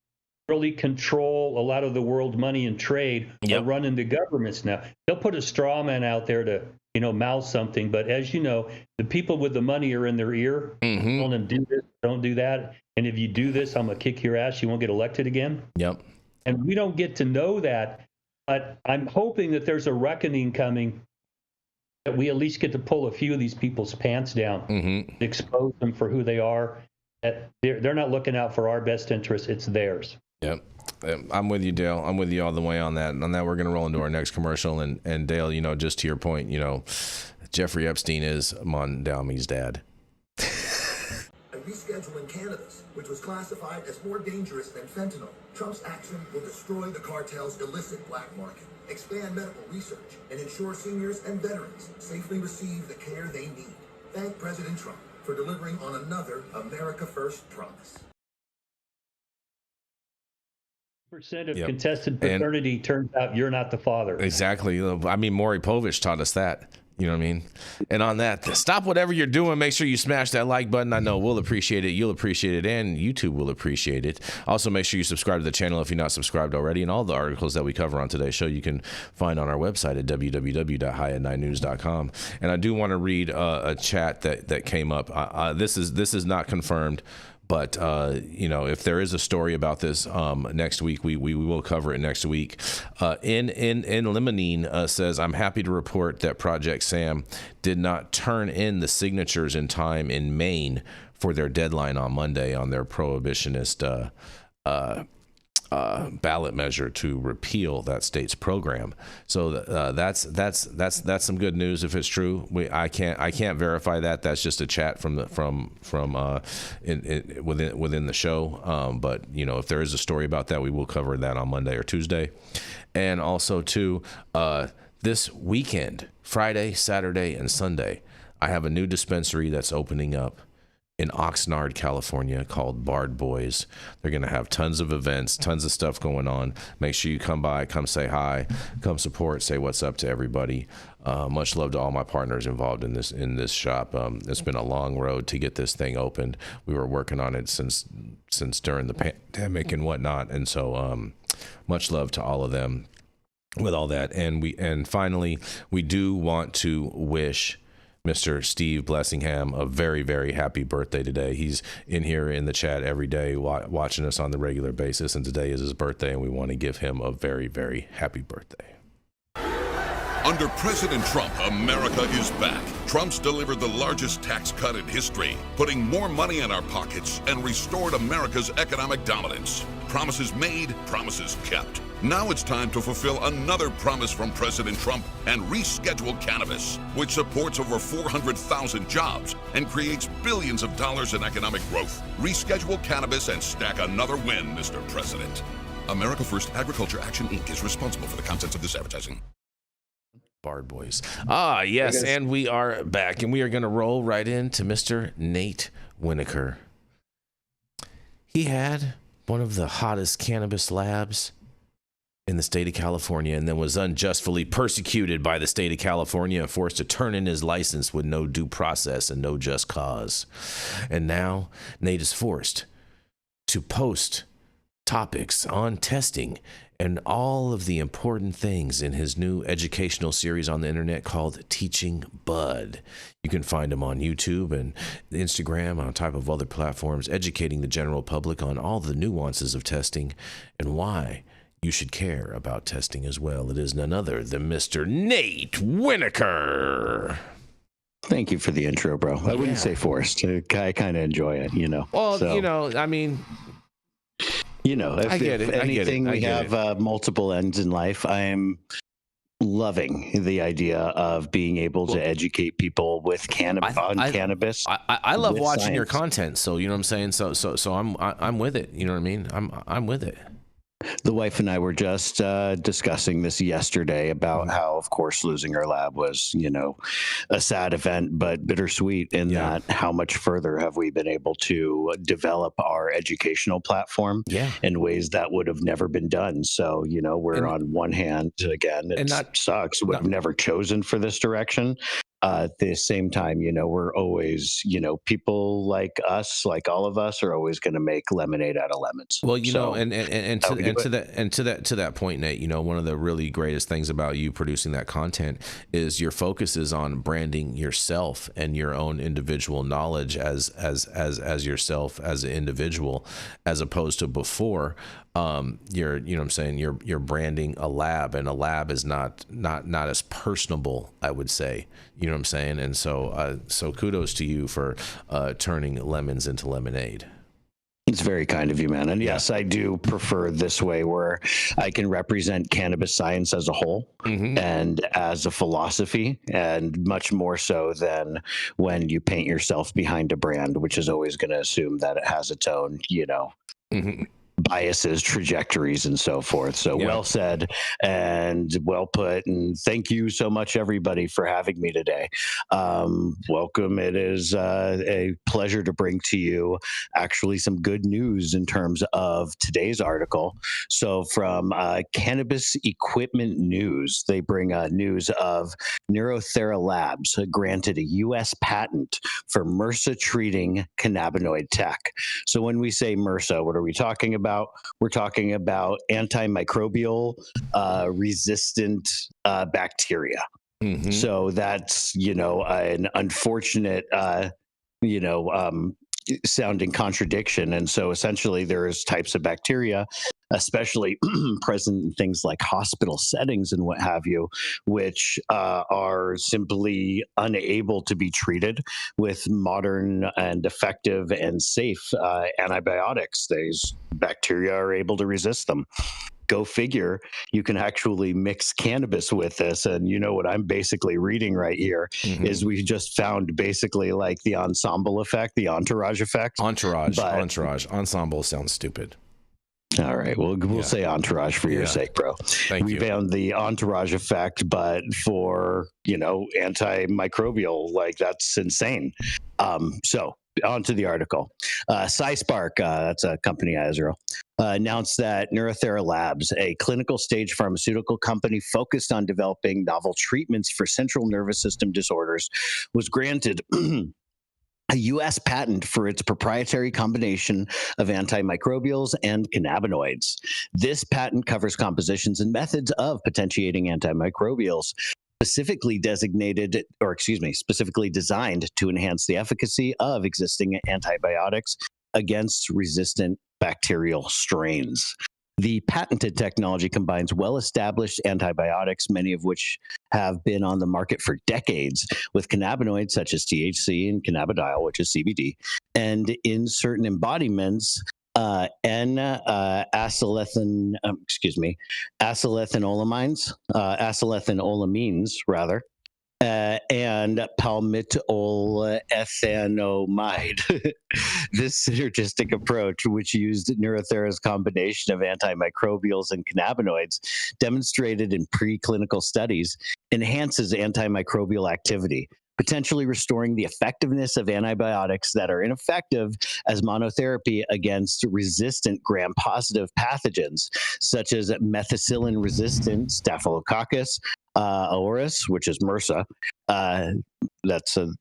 really control a lot of the world money and trade are running the governments now. They'll put a straw man out there to, mouth something. But as you know, the people with the money are in their ear. Telling them, do this, don't do that. And if you do this, I'm going to kick your ass. You won't get elected again. Yep. And we don't get to know that. But I'm hoping that there's a reckoning coming, that we at least get to pull a few of these people's pants down, expose them for who they are. That they're not looking out for our best interests. It's theirs. Yep. I'm with you, Dale. I'm with you all the way on that. On that, we're going to roll into our next commercial. And Dale, just to your point, Jeffrey Epstein is Mondami's dad. Rescheduling cannabis, which was classified as more dangerous than fentanyl. Trump's action will destroy the cartel's illicit black market, expand medical research, and ensure seniors and veterans safely receive the care they need. Thank President Trump for delivering on another America First promise. Percent of contested paternity turns out you're not the father. Exactly. I mean, Maury Povich taught us that. You know what I mean? And on that, stop whatever you're doing. Make sure you smash that like button. I know we'll appreciate it. You'll appreciate it. And YouTube will appreciate it. Also, make sure you subscribe to the channel if you're not subscribed already. And all the articles that we cover on today's show, you can find on our website at www.highat9news.com. And I do want to read a chat that came up. This is not confirmed. But, if there is a story about this next week, we will cover it next week. In Limonene says, I'm happy to report that Project Sam did not turn in the signatures in time in Maine for their deadline on Monday on their prohibitionist ballot measure to repeal that state's program. So that's some good news if it's true. I can't verify that. That's just a chat from within the show. But if there is a story about that, we will cover that on Monday or Tuesday. And also too, this weekend, Friday, Saturday, and Sunday, I have a new dispensary that's opening up in Oxnard, California, called Bard Boys. They're going to have tons of events, tons of stuff going on. Make sure you come by, come say hi, come support, say what's up to everybody. Much love to all my partners involved in this shop. It's been a long road to get this thing opened. We were working on it since during the pandemic and whatnot, and so much love to all of them with all that. And finally, we do want to wish Mr. Steve Blessingham a very, very happy birthday today. He's in here in the chat every day watching us on the regular basis, and today is his birthday, and we want to give him a very, very happy birthday. Under President Trump, America is back. Trump's delivered the largest tax cut in history, putting more money in our pockets and restored America's economic dominance. Promises made, promises kept. Now it's time to fulfill another promise from President Trump and reschedule cannabis, which supports over 400,000 jobs and creates billions of dollars in economic growth. Reschedule cannabis and stack another win, Mr. President. America First Agriculture Action Inc. is responsible for the contents of this advertising. Bard Boys. Ah, yes, and we are back, and we are going to roll right into Mr. Nate Winokur. He had one of the hottest cannabis labs in the state of California, and then was unjustly persecuted by the state of California and forced to turn in his license with no due process and no just cause. And now Nate is forced to post topics on testing and all of the important things in his new educational series on the internet called Teaching Bud. You can find him on YouTube and Instagram, on top of other platforms, educating the general public on all the nuances of testing and why you should care about testing as well. It is none other than Mr. Nate Winokur. Thank you for the intro, bro. I wouldn't say forced. I kind of enjoy it, you know. Well, so, you know, I mean, you know, if, I get if it. anything, I get we have multiple ends in life. I'm loving the idea of being able to educate people with cannabis. I love watching your science. content, so you know what I'm saying. So I'm with it. You know what I mean? I'm with it. The wife and I were just discussing this yesterday about how, of course, losing our lab was, you know, a sad event, but bittersweet in that how much further have we been able to develop our educational platform in ways that would have never been done. So, you know, we're on one hand, again, it sucks. Would have never chosen for this direction. At the same time, you know, we're always, you know, people like us, like all of us, are always going to make lemonade out of lemons. Well, you know, and to that point, Nate, you know, one of the really greatest things about you producing that content is your focus is on branding yourself and your own individual knowledge as yourself as an individual, as opposed to before. You're, you know what I'm saying, you're branding a lab, and a lab is not as personable, I would say, you know what I'm saying? And so kudos to you for turning lemons into lemonade. It's very kind of you, man. And yes, I do prefer this way, where I can represent cannabis science as a whole and as a philosophy, and much more so than when you paint yourself behind a brand, which is always going to assume that it has its own, you know, biases, trajectories, and so forth. So well said and well put. And thank you so much, everybody, for having me today. Welcome. It is a pleasure to bring to you actually some good news in terms of today's article. So from Cannabis Equipment News, they bring news of NeuroThera Labs granted a U.S. patent for MRSA-Treating cannabinoid tech. So when we say MRSA, what are we talking about? We're talking about antimicrobial resistant bacteria. So that's, you know, an unfortunate, you know, sounding contradiction. And so essentially there's types of bacteria, especially present in things like hospital settings and what have you, which are simply unable to be treated with modern and effective and safe antibiotics. These bacteria are able to resist them. Go figure, you can actually mix cannabis with this. And you know what I'm basically reading right here is we just found basically like the ensemble effect, the entourage effect. Entourage. Ensemble sounds stupid. All right. Well, we'll say entourage for your sake, bro. Thank you. We found the entourage effect, but for, you know, antimicrobial, like that's insane. So on to the article. SciSpark, that's a company out of Israel, announced that NeuroThera Labs, a clinical stage pharmaceutical company focused on developing novel treatments for central nervous system disorders, was granted a U.S. patent for its proprietary combination of antimicrobials and cannabinoids. This patent covers compositions and methods of potentiating antimicrobials, specifically designed to enhance the efficacy of existing antibiotics against resistant bacterial strains. The patented technology combines well-established antibiotics, many of which have been on the market for decades, with cannabinoids such as THC and cannabidiol, which is CBD, and in certain embodiments, acetylethanolamines, rather, and palmitolethanomide. This synergistic approach, which used NeuroThera's combination of antimicrobials and cannabinoids, demonstrated in preclinical studies, enhances antimicrobial activity, potentially restoring the effectiveness of antibiotics that are ineffective as monotherapy against resistant gram-positive pathogens, such as methicillin-resistant Staphylococcus aureus, which is MRSA. That's the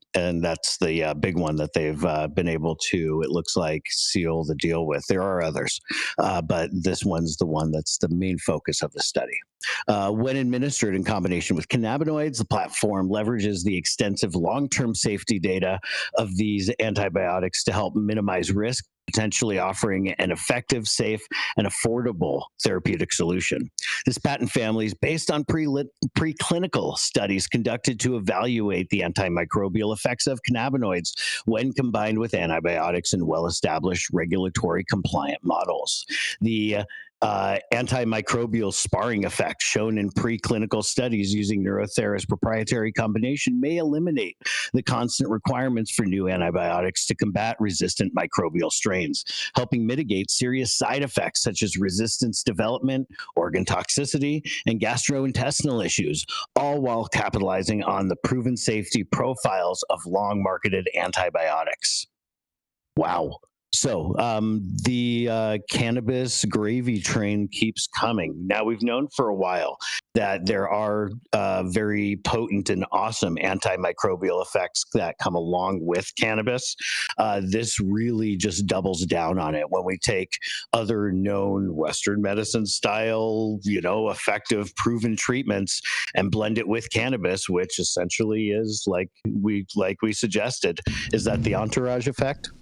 big one that they've been able to, it looks like, seal the deal with. There are others, but this one's the one that's the main focus of the study. When administered in combination with cannabinoids, the platform leverages the extensive long-term safety data of these antibiotics to help minimize risk, potentially offering an effective, safe, and affordable therapeutic solution. This patent family is based on preclinical studies conducted to evaluate the antimicrobial effects of cannabinoids when combined with antibiotics in well-established regulatory compliant models. The antimicrobial sparring effect shown in preclinical studies using NeuroThera's proprietary combination may eliminate the constant requirements for new antibiotics to combat resistant microbial strains, helping mitigate serious side effects such as resistance development, organ toxicity, and gastrointestinal issues, all while capitalizing on the proven safety profiles of long-marketed antibiotics. Wow. So the cannabis gravy train keeps coming. Now, we've known for a while that there are very potent and awesome antimicrobial effects that come along with cannabis. This really just doubles down on it when we take other known Western medicine style, effective proven treatments and blend it with cannabis, which essentially is like we suggested. Is that the entourage effect?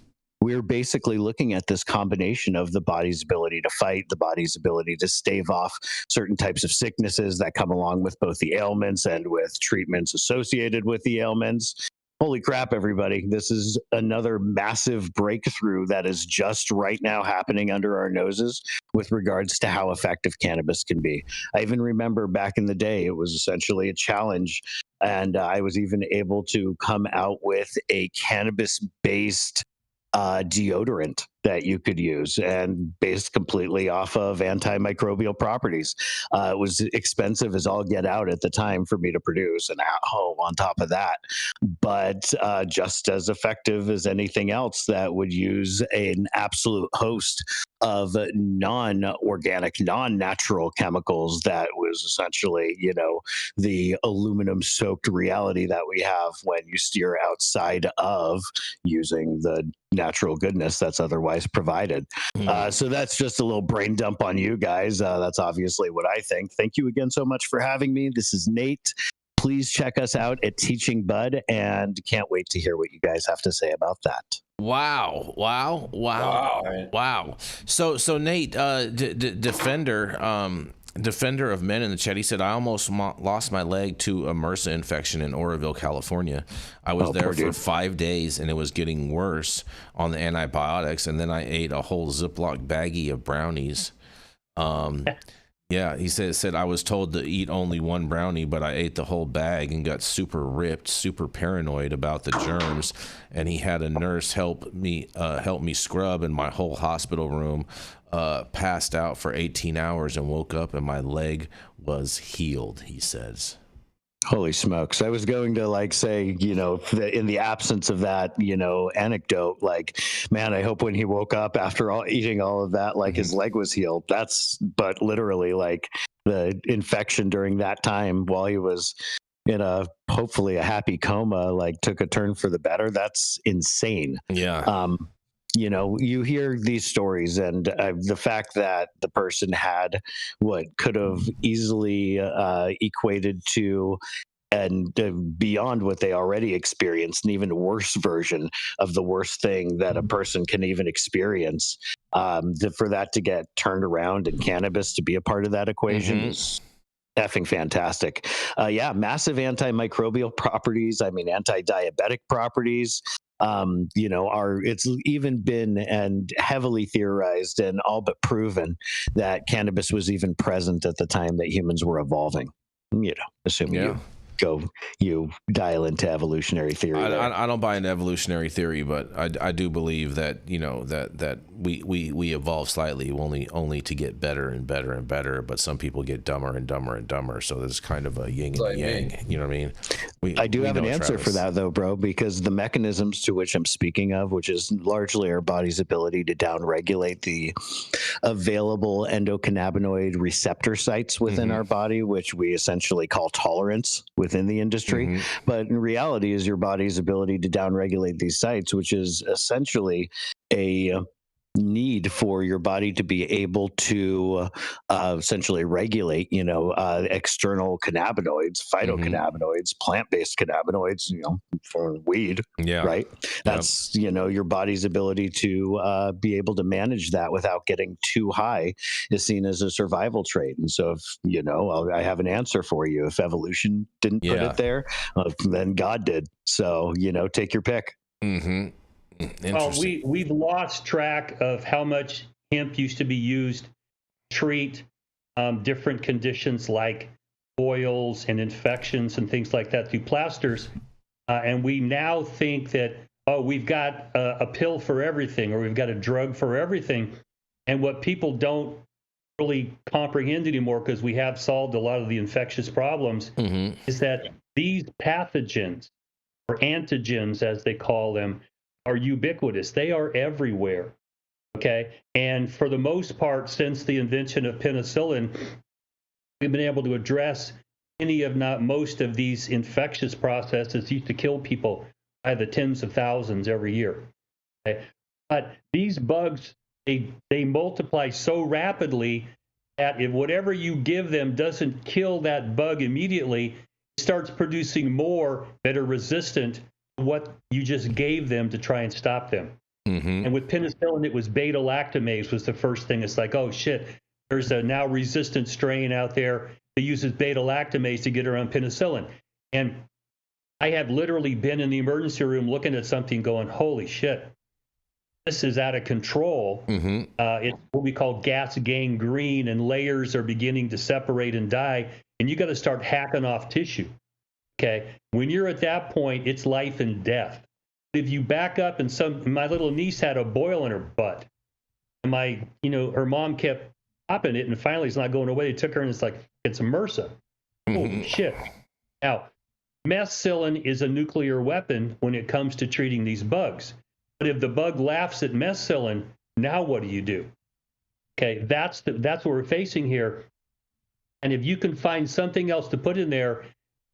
We're basically looking at this combination of the body's ability to fight, the body's ability to stave off certain types of sicknesses that come along with both the ailments and with treatments associated with the ailments. Holy crap, everybody. This is another massive breakthrough that is just right now happening under our noses with regards to how effective cannabis can be. I even remember back in the day, it was essentially a challenge, and I was even able to come out with a cannabis-based deodorant that you could use and based completely off of antimicrobial properties. It was expensive as all get out at the time for me to produce, and at home on top of that, but just as effective as anything else that would use an absolute host of non-organic, non-natural chemicals that was essentially, the aluminum-soaked reality that we have when you steer outside of using the natural goodness that's otherwise provided. So that's just a little brain dump on you guys. That's obviously what I think. Thank you again so much for having me. This is Nate. Please check us out at Teaching Bud, and can't wait to hear what you guys have to say about that. Wow. So Nate, defender of men in the chat, he said, I almost lost my leg to a MRSA infection in Oroville, California. I was there for 5 days, and it was getting worse on the antibiotics, and then I ate a whole Ziploc baggie of brownies. Yeah, he said I was told to eat only one brownie, but I ate the whole bag and got super ripped, super paranoid about the germs. And he had a nurse help me scrub, and my whole hospital room passed out for 18 hours and woke up, and my leg was healed, he says. Holy smokes. I was going to say, in the absence of that, anecdote, man, I hope when he woke up after eating all of that, his leg was healed. But literally the infection during that time while he was in hopefully a happy coma, took a turn for the better. That's insane. Yeah. You hear these stories, and the fact that the person had what could have easily equated to and beyond what they already experienced, an even worse version of the worst thing that a person can even experience. For that to get turned around and cannabis to be a part of that equation is effing fantastic. Massive antimicrobial properties. I mean, anti-diabetic properties. It's even been and heavily theorized and all but proven that cannabis was even present at the time that humans were evolving. Assuming you dial into evolutionary theory. I don't buy into evolutionary theory, but I do believe that that we evolve slightly only to get better and better and better. But some people get dumber and dumber and dumber. So there's kind of a yin and yang. You know what I mean? I do have an answer for that though, bro, because the mechanisms to which I'm speaking of, which is largely our body's ability to downregulate the available endocannabinoid receptor sites within our body, which we essentially call tolerance within the industry. But in reality is your body's ability to downregulate these sites, which is essentially a need for your body to be able to essentially regulate, external cannabinoids, phytocannabinoids, plant-based cannabinoids, for weed, right? That's, your body's ability to be able to manage that without getting too high is seen as a survival trait. And so if, I have an answer for you. If evolution didn't put it there, then God did. So, take your pick. Well, we've lost track of how much hemp used to be used to treat different conditions like boils and infections and things like that through plasters. And we now think that, we've got a pill for everything, or we've got a drug for everything. And what people don't really comprehend anymore, because we have solved a lot of the infectious problems, is that these pathogens, or antigens as they call them, are ubiquitous. They are everywhere. Okay. And for the most part, since the invention of penicillin, we've been able to address any, if not most, of these infectious processes used to kill people by the tens of thousands every year. Okay? But these bugs, they multiply so rapidly that if whatever you give them doesn't kill that bug immediately, it starts producing more that are resistant what you just gave them to try and stop them. And with penicillin, it was beta-lactamase was the first thing. It's like, oh shit, there's a now resistant strain out there that uses beta-lactamase to get around penicillin. And I have literally been in the emergency room looking at something going, holy shit, this is out of control. It's what we call gas gangrene, and layers are beginning to separate and die, and you got to start hacking off tissue. Okay, when you're at that point, it's life and death. If you back up, and my little niece had a boil in her butt, and her mom kept popping it, and finally it's not going away. They took her, and it's like, it's a MRSA. Holy shit. Now, mescaline is a nuclear weapon when it comes to treating these bugs. But if the bug laughs at mescaline, now what do you do? Okay, that's what we're facing here. And if you can find something else to put in there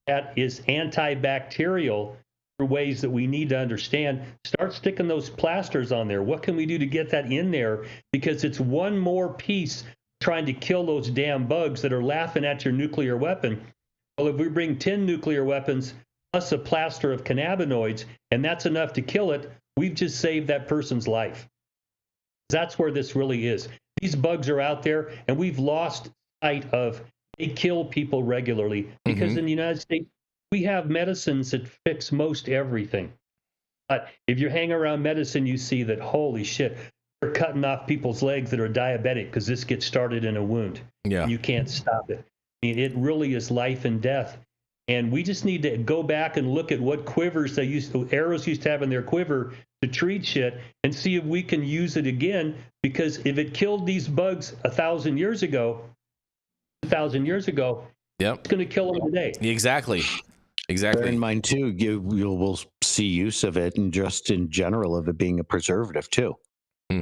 that is antibacterial for ways that we need to understand, start sticking those plasters on there. What can we do to get that in there? Because it's one more piece trying to kill those damn bugs that are laughing at your nuclear weapon. Well, if we bring 10 nuclear weapons plus a plaster of cannabinoids, and that's enough to kill it, we've just saved that person's life. That's where this really is. These bugs are out there, and we've lost sight of they kill people regularly, because in the United States, we have medicines that fix most everything. But if you hang around medicine, you see that, holy shit, they're cutting off people's legs that are diabetic because this gets started in a wound. And you can't stop it. I mean, it really is life and death. And we just need to go back and look at what quivers arrows used to have in their quiver to treat shit, and see if we can use it again. Because if it killed these bugs 1,000 years ago, 2,000 years ago, it's going to kill them today. Exactly. Bear in mind too, you will see use of it, and just in general of it being a preservative too.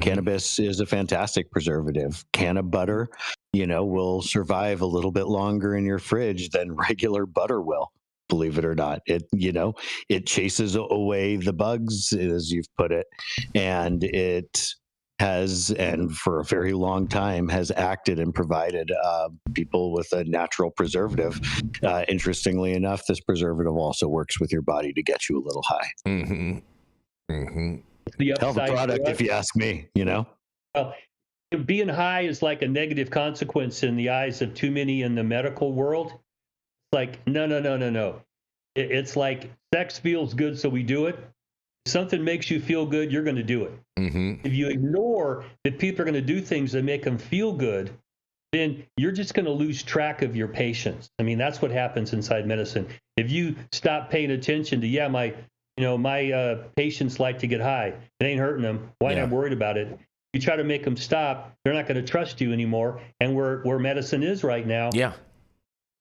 Cannabis is a fantastic preservative. Canna butter, will survive a little bit longer in your fridge than regular butter will. Believe it or not, it chases away the bugs, as you've put it, and it has, and for a very long time, has acted and provided people with a natural preservative. Interestingly enough, this preservative also works with your body to get you a little high. Mm-hmm. Mm-hmm. The Hell of a upside product, if you ask me, you know? Well, being high is like a negative consequence in the eyes of too many in the medical world. It's like, no. It's like sex feels good, so we do it. If something makes you feel good, you're going to do it. Mm-hmm. If you ignore that people are going to do things that make them feel good, then you're just going to lose track of your patients. I mean, that's what happens inside medicine. If you stop paying attention to, my patients like to get high. It ain't hurting them. Why not worried about it? You try to make them stop, they're not going to trust you anymore. And where medicine is right now,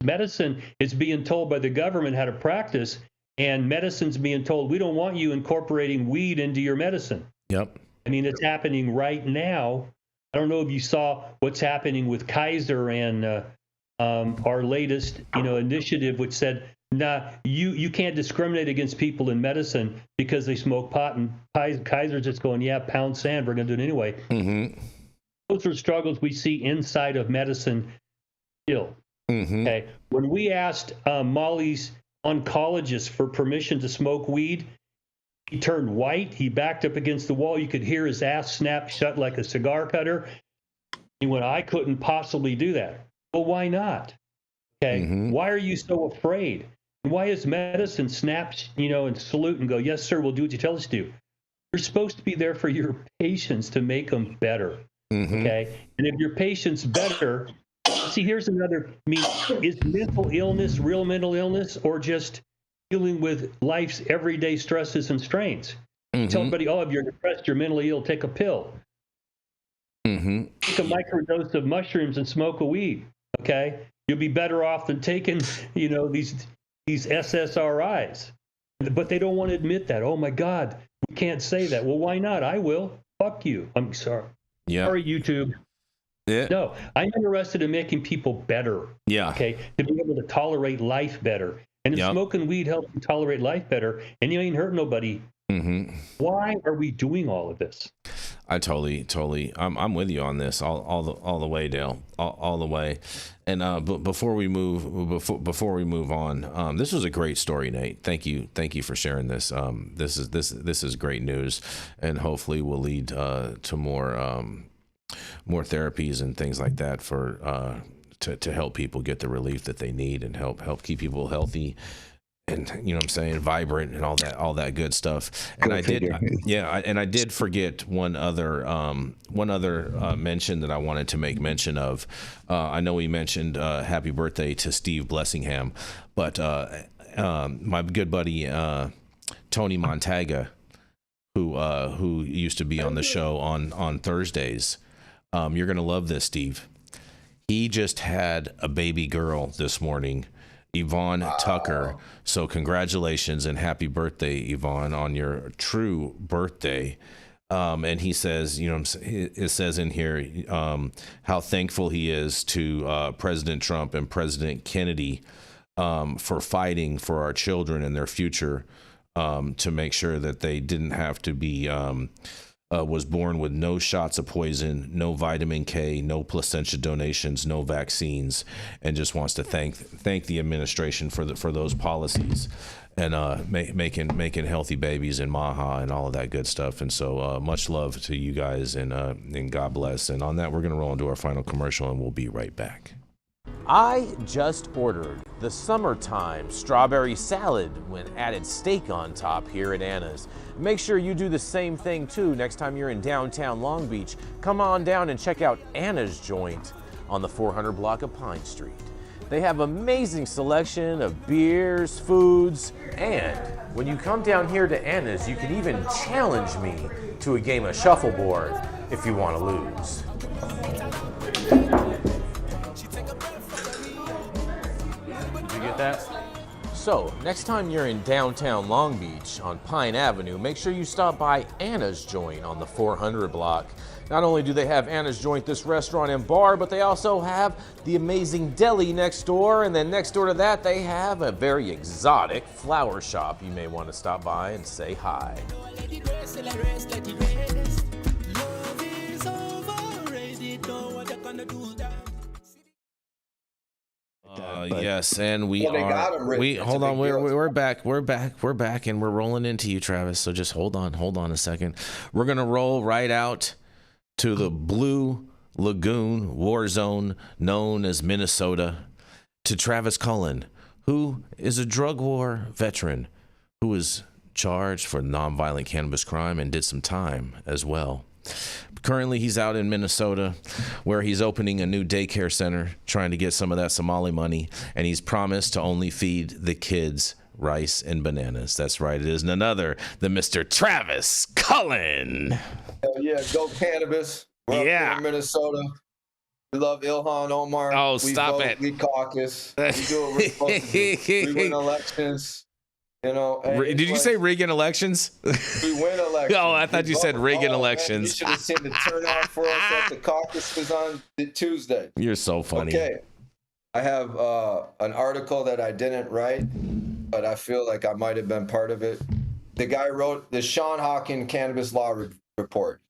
medicine is being told by the government how to practice, and medicine's being told, we don't want you incorporating weed into your medicine. Yep. I mean, it's happening right now. I don't know if you saw what's happening with Kaiser and our latest, initiative, which said, nah, you can't discriminate against people in medicine because they smoke pot, and Kaiser's just going, pound sand, we're going to do it anyway. Mm-hmm. Those are struggles we see inside of medicine still. Mm-hmm. Okay. When we asked Molly's oncologist for permission to smoke weed, he turned white. He backed up against the wall. You could hear his ass snap shut like a cigar cutter. He went, I couldn't possibly do that. Well, why not? Okay. Mm-hmm. Why are you so afraid? And why is medicine snaps, and salute and go, yes, sir, we'll do what you tell us to do? You're supposed to be there for your patients to make them better. Mm-hmm. Okay. And if your patient's better, see, here's another, is mental illness real mental illness, or just dealing with life's everyday stresses and strains? Mm-hmm. Tell everybody, if you're depressed, you're mentally ill, take a pill. Mm-hmm. Take a microdose of mushrooms and smoke a weed. Okay. You'll be better off than taking, these SSRIs. But they don't want to admit that. Oh my God, we can't say that. Well, why not? I will. Fuck you. I'm sorry. Yeah. Sorry, YouTube. Yeah. No, I'm interested in making people better. Yeah. Okay. To be able to tolerate life better. And if smoking weed helps you tolerate life better, and you ain't hurt nobody, why are we doing all of this? I totally. I'm with you on this all the way, Dale, all the way. And but before we move on, this was a great story, Nate. Thank you for sharing this. This is great news, and hopefully will lead to more therapies and things like that for to help people get the relief that they need and help keep people healthy and vibrant and all that good stuff. And I did forget one other mention that I wanted to make mention of. I know we mentioned happy birthday to Steve Blessingham, but my good buddy Tony Montaga, who used to be on the show on Thursdays. You're gonna love this, Steve. He just had a baby girl this morning, Yvonne Tucker. So congratulations and happy birthday, Yvonne, on your true birthday. And he says, it says in here how thankful he is to President Trump and President Kennedy for fighting for our children and their future, to make sure that they didn't have to be was born with no shots of poison, no vitamin K, no placenta donations, no vaccines, and just wants to thank the administration for those policies and making healthy babies in Maha and all of that good stuff. And so much love to you guys, and God bless. And on that, we're going to roll into our final commercial, and we'll be right back. I just ordered the summertime strawberry salad when added steak on top here at Anna's. Make sure you do the same thing too next time you're in downtown Long Beach. Come on down and check out Anna's joint on the 400 block of Pine Street. They have amazing selection of beers, foods, and when you come down here to Anna's, you can even challenge me to a game of shuffleboard if you want to lose. That. So, next time you're in downtown Long Beach on Pine Avenue, make sure you stop by Anna's Joint on the 400 block. Not only do they have Anna's Joint, this restaurant and bar, but they also have the amazing deli next door, and then next door to that they have a very exotic flower shop. You may want to stop by and say hi. Yes, and we Well, they got are. 'em written. We It's hold a on. big deal. We're back. We're back, and we're rolling into you, Travis. So just hold on a second. We're gonna roll right out to the Blue Lagoon war zone known as Minnesota, to Travis Cullen, who is a drug war veteran, who was charged for nonviolent cannabis crime and did some time as well. Currently, he's out in Minnesota, where he's opening a new daycare center, trying to get some of that Somali money, and he's promised to only feed the kids rice and bananas. That's right, it is none other than Mr. Travis Cullen. Hell yeah, go Cannabis. We're up here in Minnesota. We love Ilhan Omar. Oh, we stop vote, it. We caucus. We do what we're supposed to do. We win elections. You know. Did you say Reagan elections? We win elections. Oh, I thought you said Reagan elections. Man, you should have seen the turnout for us at the caucus was on Tuesday. You're so funny. Okay. I have an article that I didn't write, but I feel like I might have been part of it. The guy wrote the Sean Hawken Cannabis Law Report.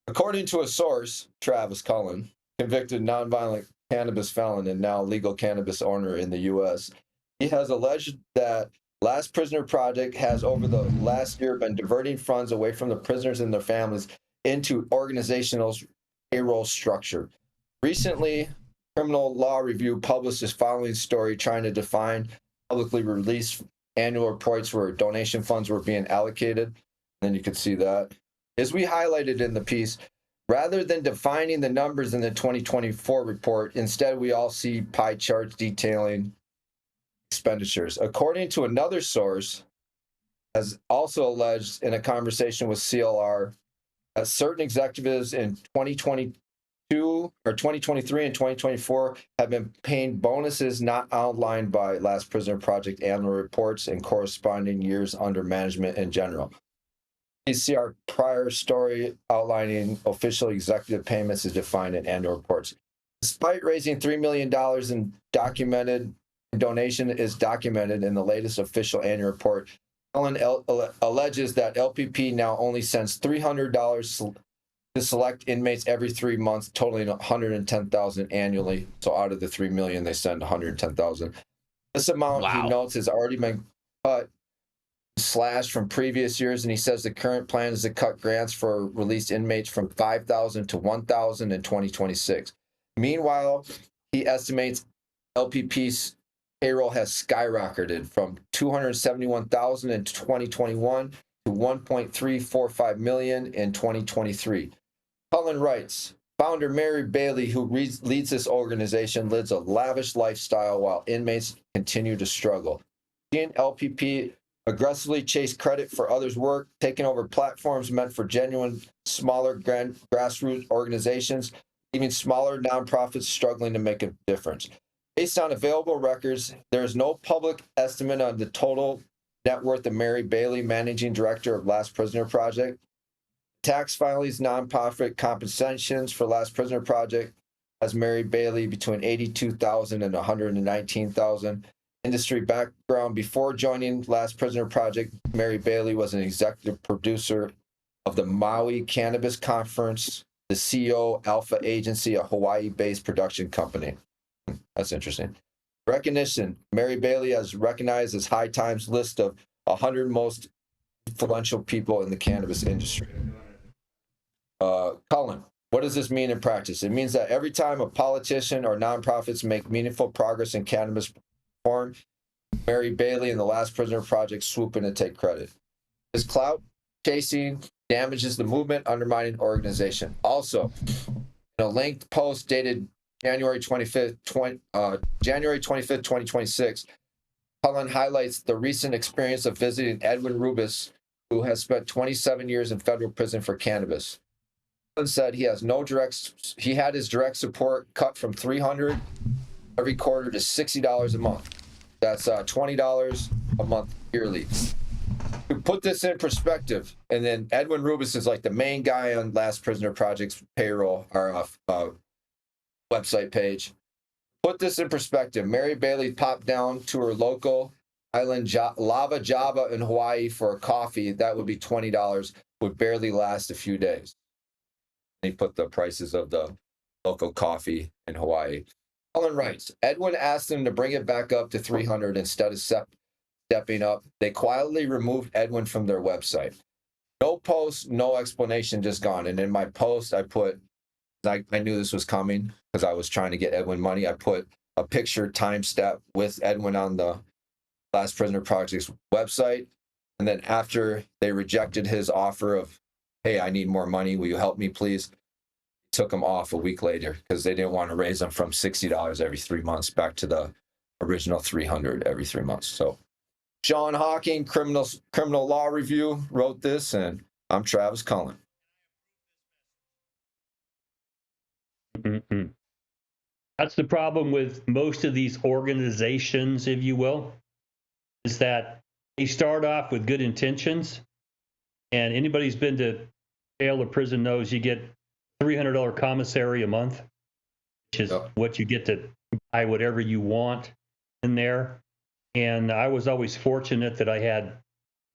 According to a source, Travis Cullen, convicted nonviolent cannabis felon and now legal cannabis owner in the U.S., he has alleged that Last Prisoner Project has over the last year been diverting funds away from the prisoners and their families into organizational payroll structure. Recently, Criminal Law Review published this following story trying to define publicly released annual reports where donation funds were being allocated. And you can see that. As we highlighted in the piece, rather than defining the numbers in the 2024 report, instead we all see pie charts detailing expenditures. According to another source, as also alleged in a conversation with CLR, that certain executives in 2022 or 2023 and 2024 have been paying bonuses not outlined by Last Prisoner Project annual reports and corresponding years under management in general. Please see our prior story outlining official executive payments as defined in annual reports. Despite raising $3 million in documented donation is documented in the latest official annual report, Cullen alleges that LPP now only sends $300 to select inmates every 3 months, totaling $110,000 annually. So out of the $3 million, they send $110,000. This amount, Wow. he notes, has already been cut, slashed from previous years, and he says the current plan is to cut grants for released inmates from $5,000 to $1,000 in 2026. Meanwhile, he estimates LPP's payroll has skyrocketed from $271,000 in 2021 to $1.345 million in 2023. Cullen writes, founder Mary Bailey, who leads this organization, lives a lavish lifestyle while inmates continue to struggle. She and LPP aggressively chase credit for others' work, taking over platforms meant for genuine, smaller grassroots organizations, even smaller nonprofits struggling to make a difference. Based on available records, there is no public estimate on the total net worth of Mary Bailey, managing director of Last Prisoner Project. Tax filings, nonprofit compensations for Last Prisoner Project has Mary Bailey between $82,000 and $119,000. Industry background: before joining Last Prisoner Project, Mary Bailey was an executive producer of the Maui Cannabis Conference, the CEO Alpha Agency, a Hawaii-based production company. That's interesting. Recognition: Mary Bailey is recognized as High Times list of 100 most influential people in the cannabis industry. Cullen, what does this mean in practice? It means that every time a politician or nonprofits make meaningful progress in cannabis reform, Mary Bailey and the Last Prisoner Project swoop in and take credit. This clout chasing damages the movement, undermining organization. Also, in a linked post dated January 25th, 2026, Cullen highlights the recent experience of visiting Edwin Rubis, who has spent 27 years in federal prison for cannabis. Cullen said he had his direct support cut from $300 every quarter to $60 a month. That's $20 a month yearly. To put this in perspective, and then Edwin Rubis is like the main guy on Last Prisoner Project's payroll or website page. Put this in perspective. Mary Bailey popped down to her local island, Lava Java in Hawaii, for a coffee. That would be $20, would barely last a few days. He put the prices of the local coffee in Hawaii. Cullen writes, Edwin asked them to bring it back up to 300 instead of stepping up. They quietly removed Edwin from their website. No post, no explanation, just gone. And in my post, I put, I knew this was coming because I was trying to get Edwin money. I put a picture timestamp with Edwin on the Last Prisoner Project's website. And then after they rejected his offer of, hey, I need more money, will you help me, please? Took him off a week later because they didn't want to raise him from $60 every 3 months back to the original $300 every 3 months. So Sean Hawking, Criminal Law Review, wrote this, and I'm Travis Cullen. Mm-hmm. That's the problem with most of these organizations, if you will, is that they start off with good intentions, and anybody who's been to jail or prison knows you get $300 commissary a month, which is what you get to buy whatever you want in there. And I was always fortunate that I had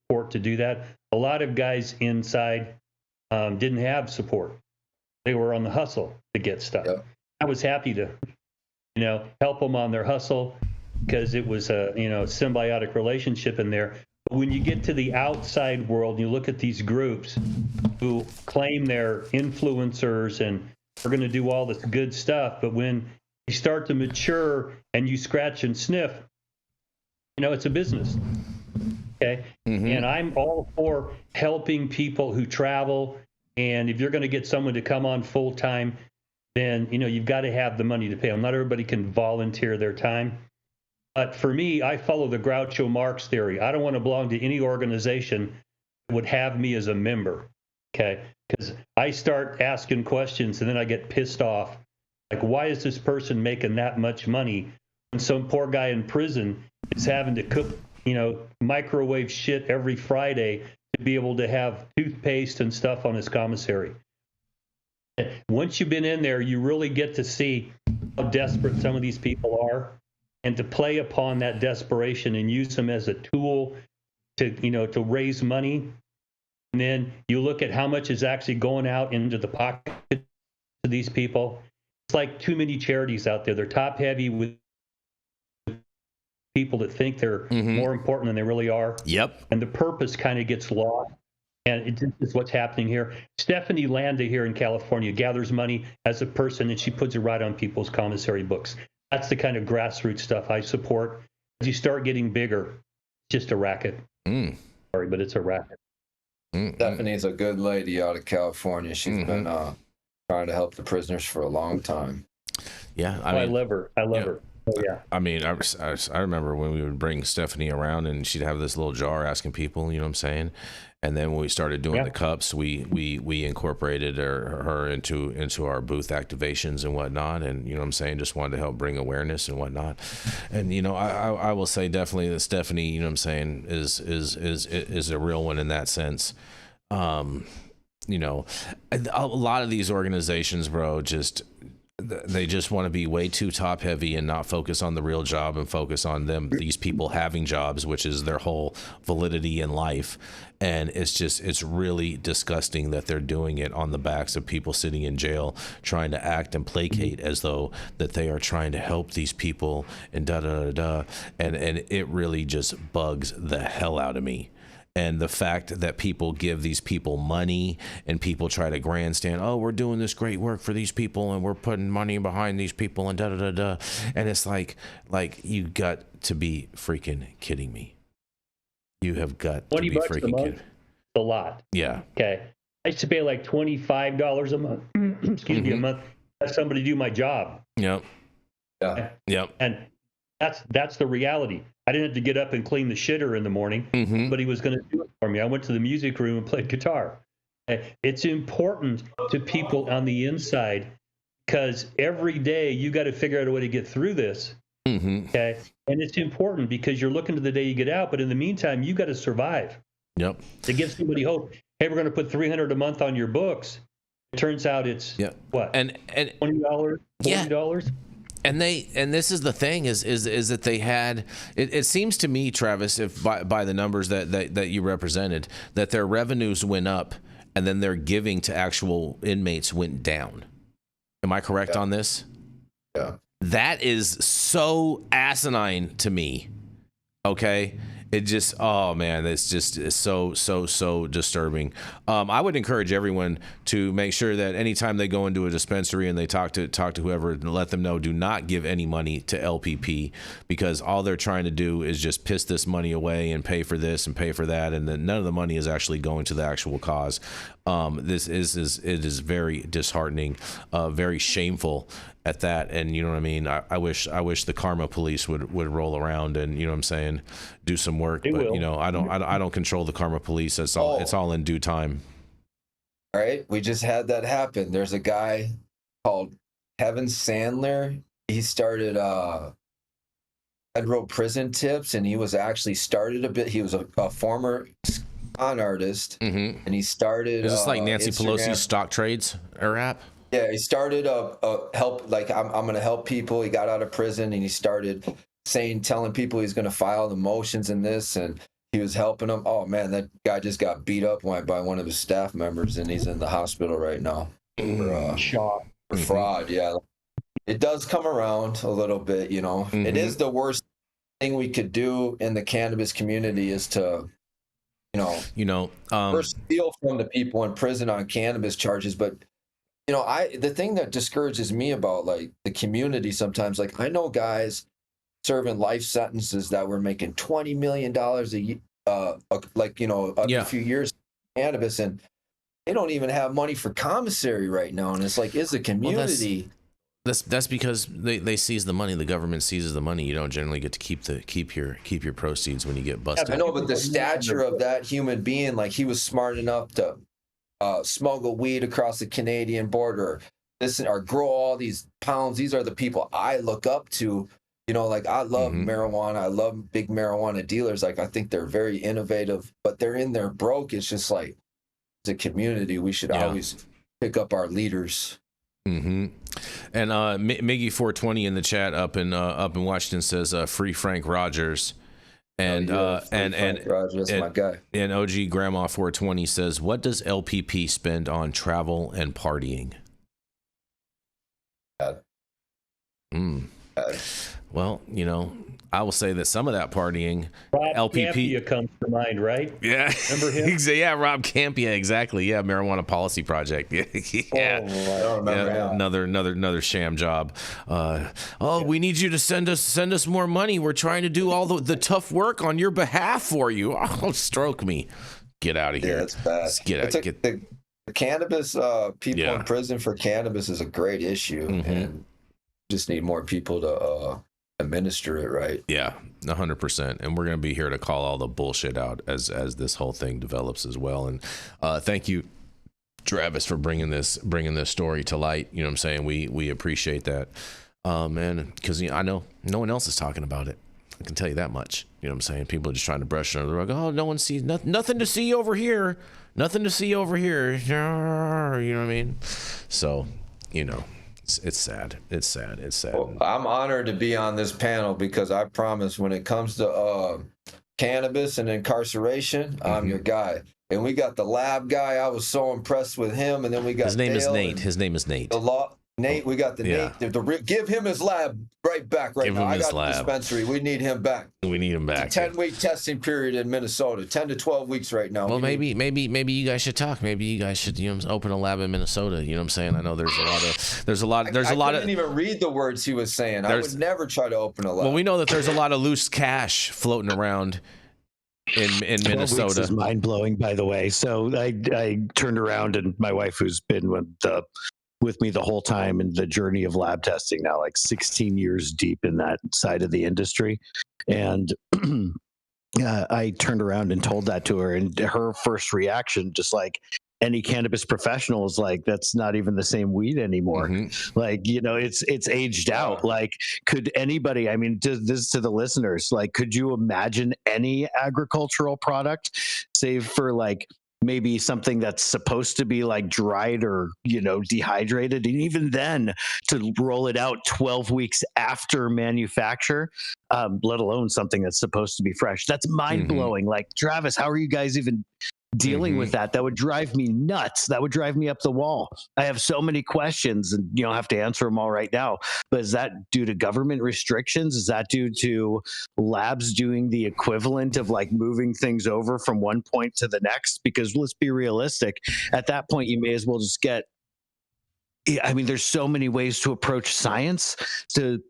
support to do that. A lot of guys inside didn't have support. They were on the hustle to get stuff. Yep. I was happy to, help them on their hustle because it was a, symbiotic relationship in there. But when you get to the outside world, you look at these groups who claim they're influencers and are going to do all this good stuff. But when you start to mature and you scratch and sniff, it's a business. Okay. Mm-hmm. And I'm all for helping people who travel. And if you're going to get someone to come on full time, then, you've got to have the money to pay them. Not everybody can volunteer their time. But for me, I follow the Groucho Marx theory. I don't want to belong to any organization that would have me as a member. Okay. Because I start asking questions and then I get pissed off. Like, why is this person making that much money when some poor guy in prison is having to cook, microwave shit every Friday to be able to have toothpaste and stuff on his commissary? Once you've been in there, you really get to see how desperate some of these people are, and to play upon that desperation and use them as a tool to raise money. And then you look at how much is actually going out into the pocket of these people. It's like too many charities out there. They're top heavy with people that think they're more important than they really are. Yep. And the purpose kind of gets lost. And this is what's happening here. Stephanie Landa here in California gathers money as a person, and she puts it right on people's commissary books. That's the kind of grassroots stuff I support. As you start getting bigger, it's just a racket. Sorry, but it's a racket. Stephanie's a good lady out of California. She's been trying to help the prisoners for a long time. Yeah, I love her. I love her. Oh, yeah. I mean, I remember when we would bring Stephanie around and she'd have this little jar asking people, you know what I'm saying? And then when we started doing the cups, we incorporated her into our booth activations and whatnot. And, you know what I'm saying, just wanted to help bring awareness and whatnot. And, I will say definitely that Stephanie, you know what I'm saying, is a real one in that sense. A lot of these organizations, bro, they just want to be way too top heavy and not focus on the real job and focus on these people having jobs, which is their whole validity in life. And it's really disgusting that they're doing it on the backs of people sitting in jail, trying to act and placate as though that they are trying to help these people and and it really just bugs the hell out of me. And the fact that people give these people money and people try to grandstand, oh, we're doing this great work for these people and we're putting money behind these people and And it's like you got to be freaking kidding me. You have got to be freaking kidding me. A lot. Yeah. Okay. I used to pay like $25 a month, excuse me, a month, to have somebody do my job. Yep. Yeah. Yep. And that's the reality. I didn't have to get up and clean the shitter in the morning. Somebody was going to do it for me. I went to the music room and played guitar. It's important to people on the inside because every day you got to figure out a way to get through this. Okay. And it's important because you're looking to the day you get out. But in the meantime, you got to survive. Yep. To give somebody hope. Hey, we're going to put $300 a month on your books. It turns out it's what? And $20, $40. And this is the thing is that they had it seems to me, Travis, if by the numbers that you represented, that their revenues went up and then their giving to actual inmates went down. Am I correct on this? Yeah. That is so asinine to me. Okay. It just, oh man, it's so disturbing. I would encourage everyone to make sure that anytime they go into a dispensary and they talk to whoever, and let them know, do not give any money to LPP, because all they're trying to do is just piss this money away and pay for this and pay for that, and then none of the money is actually going to the actual cause. It is very disheartening, very shameful at that. And you know what I mean? I wish the karma police would roll around and, you know what I'm saying, do some work. But you know, I don't control the karma police. It's all in due time. All right, we just had that happen. There's a guy called Kevin Sandler. He started federal prison tips, and he was actually started a bit. He was a former con artist, and he started. Is this like Nancy Instagram. Pelosi's stock trades or app? Yeah, he started a help, like I'm going to help people. He got out of prison and he started telling people he's going to file the motions and this, and he was helping them. Oh man, that guy just got beat up by one of his staff members, and he's in the hospital right now for fraud. Yeah, it does come around a little bit, you know. It is the worst thing we could do in the cannabis community is to, first steal from the people in prison on cannabis charges, but. You know, the thing that discourages me about like the community sometimes, like I know guys serving life sentences that were making $20 million a year, a few years in cannabis, and they don't even have money for commissary right now. And it's like, is the community? Well, that's because they seize the money. The government seizes the money. You don't generally get to keep your proceeds when you get busted. I know, but the stature of that human being, like he was smart enough to smuggle weed across the Canadian border, or grow all these pounds. These are the people I look up to. You know, like I love marijuana. I love big marijuana dealers. Like I think they're very innovative, but they're in there broke. It's just like, as a community, we should always pick up our leaders. And Miggy 420 in the chat up in Washington says free Frank Rogers. And Rogers, my guy. And OG Grandma 420 says, what does LPP spend on travel and partying? Well, you know, I will say that some of that partying, Rob LPP Campia comes to mind, right? Yeah, remember him? Yeah, Rob Campia, exactly. Yeah, Marijuana Policy Project. Yeah, I don't remember him. Another sham job. We need you to send us more money. We're trying to do all the tough work on your behalf for you. Oh, stroke me. Get out of here. Yeah, that's bad. Just get out. The cannabis people in prison for cannabis is a great issue, and just need more people to administer it right. Yeah, 100%. And we're going to be here to call all the bullshit out as this whole thing develops as well. And thank you, Travis, for bringing this story to light. You know what I'm saying? We appreciate that, man, because I know no one else is talking about it. I can tell you that much. You know what I'm saying? People are just trying to brush it under the rug. Oh, no one sees nothing to see over here. Nothing to see over here. You know what I mean? So, you know. It's sad. It's sad. Well, I'm honored to be on this panel because I promise when it comes to cannabis and incarceration, I'm your guy. And we got the lab guy. I was so impressed with him. And then we got His name is Nate. Nate, we got Nate. Give him his lab right back right now. I got the dispensary. We need him back. We need him back. 10-week testing period in Minnesota. 10 to 12 weeks right now. Well, maybe you guys should talk. Maybe you guys should open a lab in Minnesota. You know what I'm saying? I know there's a lot of I couldn't even read the words he was saying. I would never try to open a lab. Well, we know that there's a lot of loose cash floating around in Minnesota. Weeks is mind blowing, by the way. So I turned around, and my wife, who's been with me the whole time in the journey of lab testing now, like 16 years deep in that side of the industry. And I turned around and told that to her, and her first reaction, just like any cannabis professional, is like, that's not even the same weed anymore. Like, it's aged out. Like, could anybody, I mean, this to the listeners, like, could you imagine any agricultural product, save for like maybe something that's supposed to be like dried or, dehydrated, and even then to roll it out 12 weeks after manufacture, let alone something that's supposed to be fresh? That's mind blowing. Like, Travis, how are you guys even dealing with that. That would drive me nuts. That would drive me up the wall. I have so many questions, and you don't have to answer them all right now. But is that due to government restrictions? Is that due to labs doing the equivalent of like moving things over from one point to the next? Because let's be realistic. At that point, you may as well just get. I mean, there's so many ways to approach science to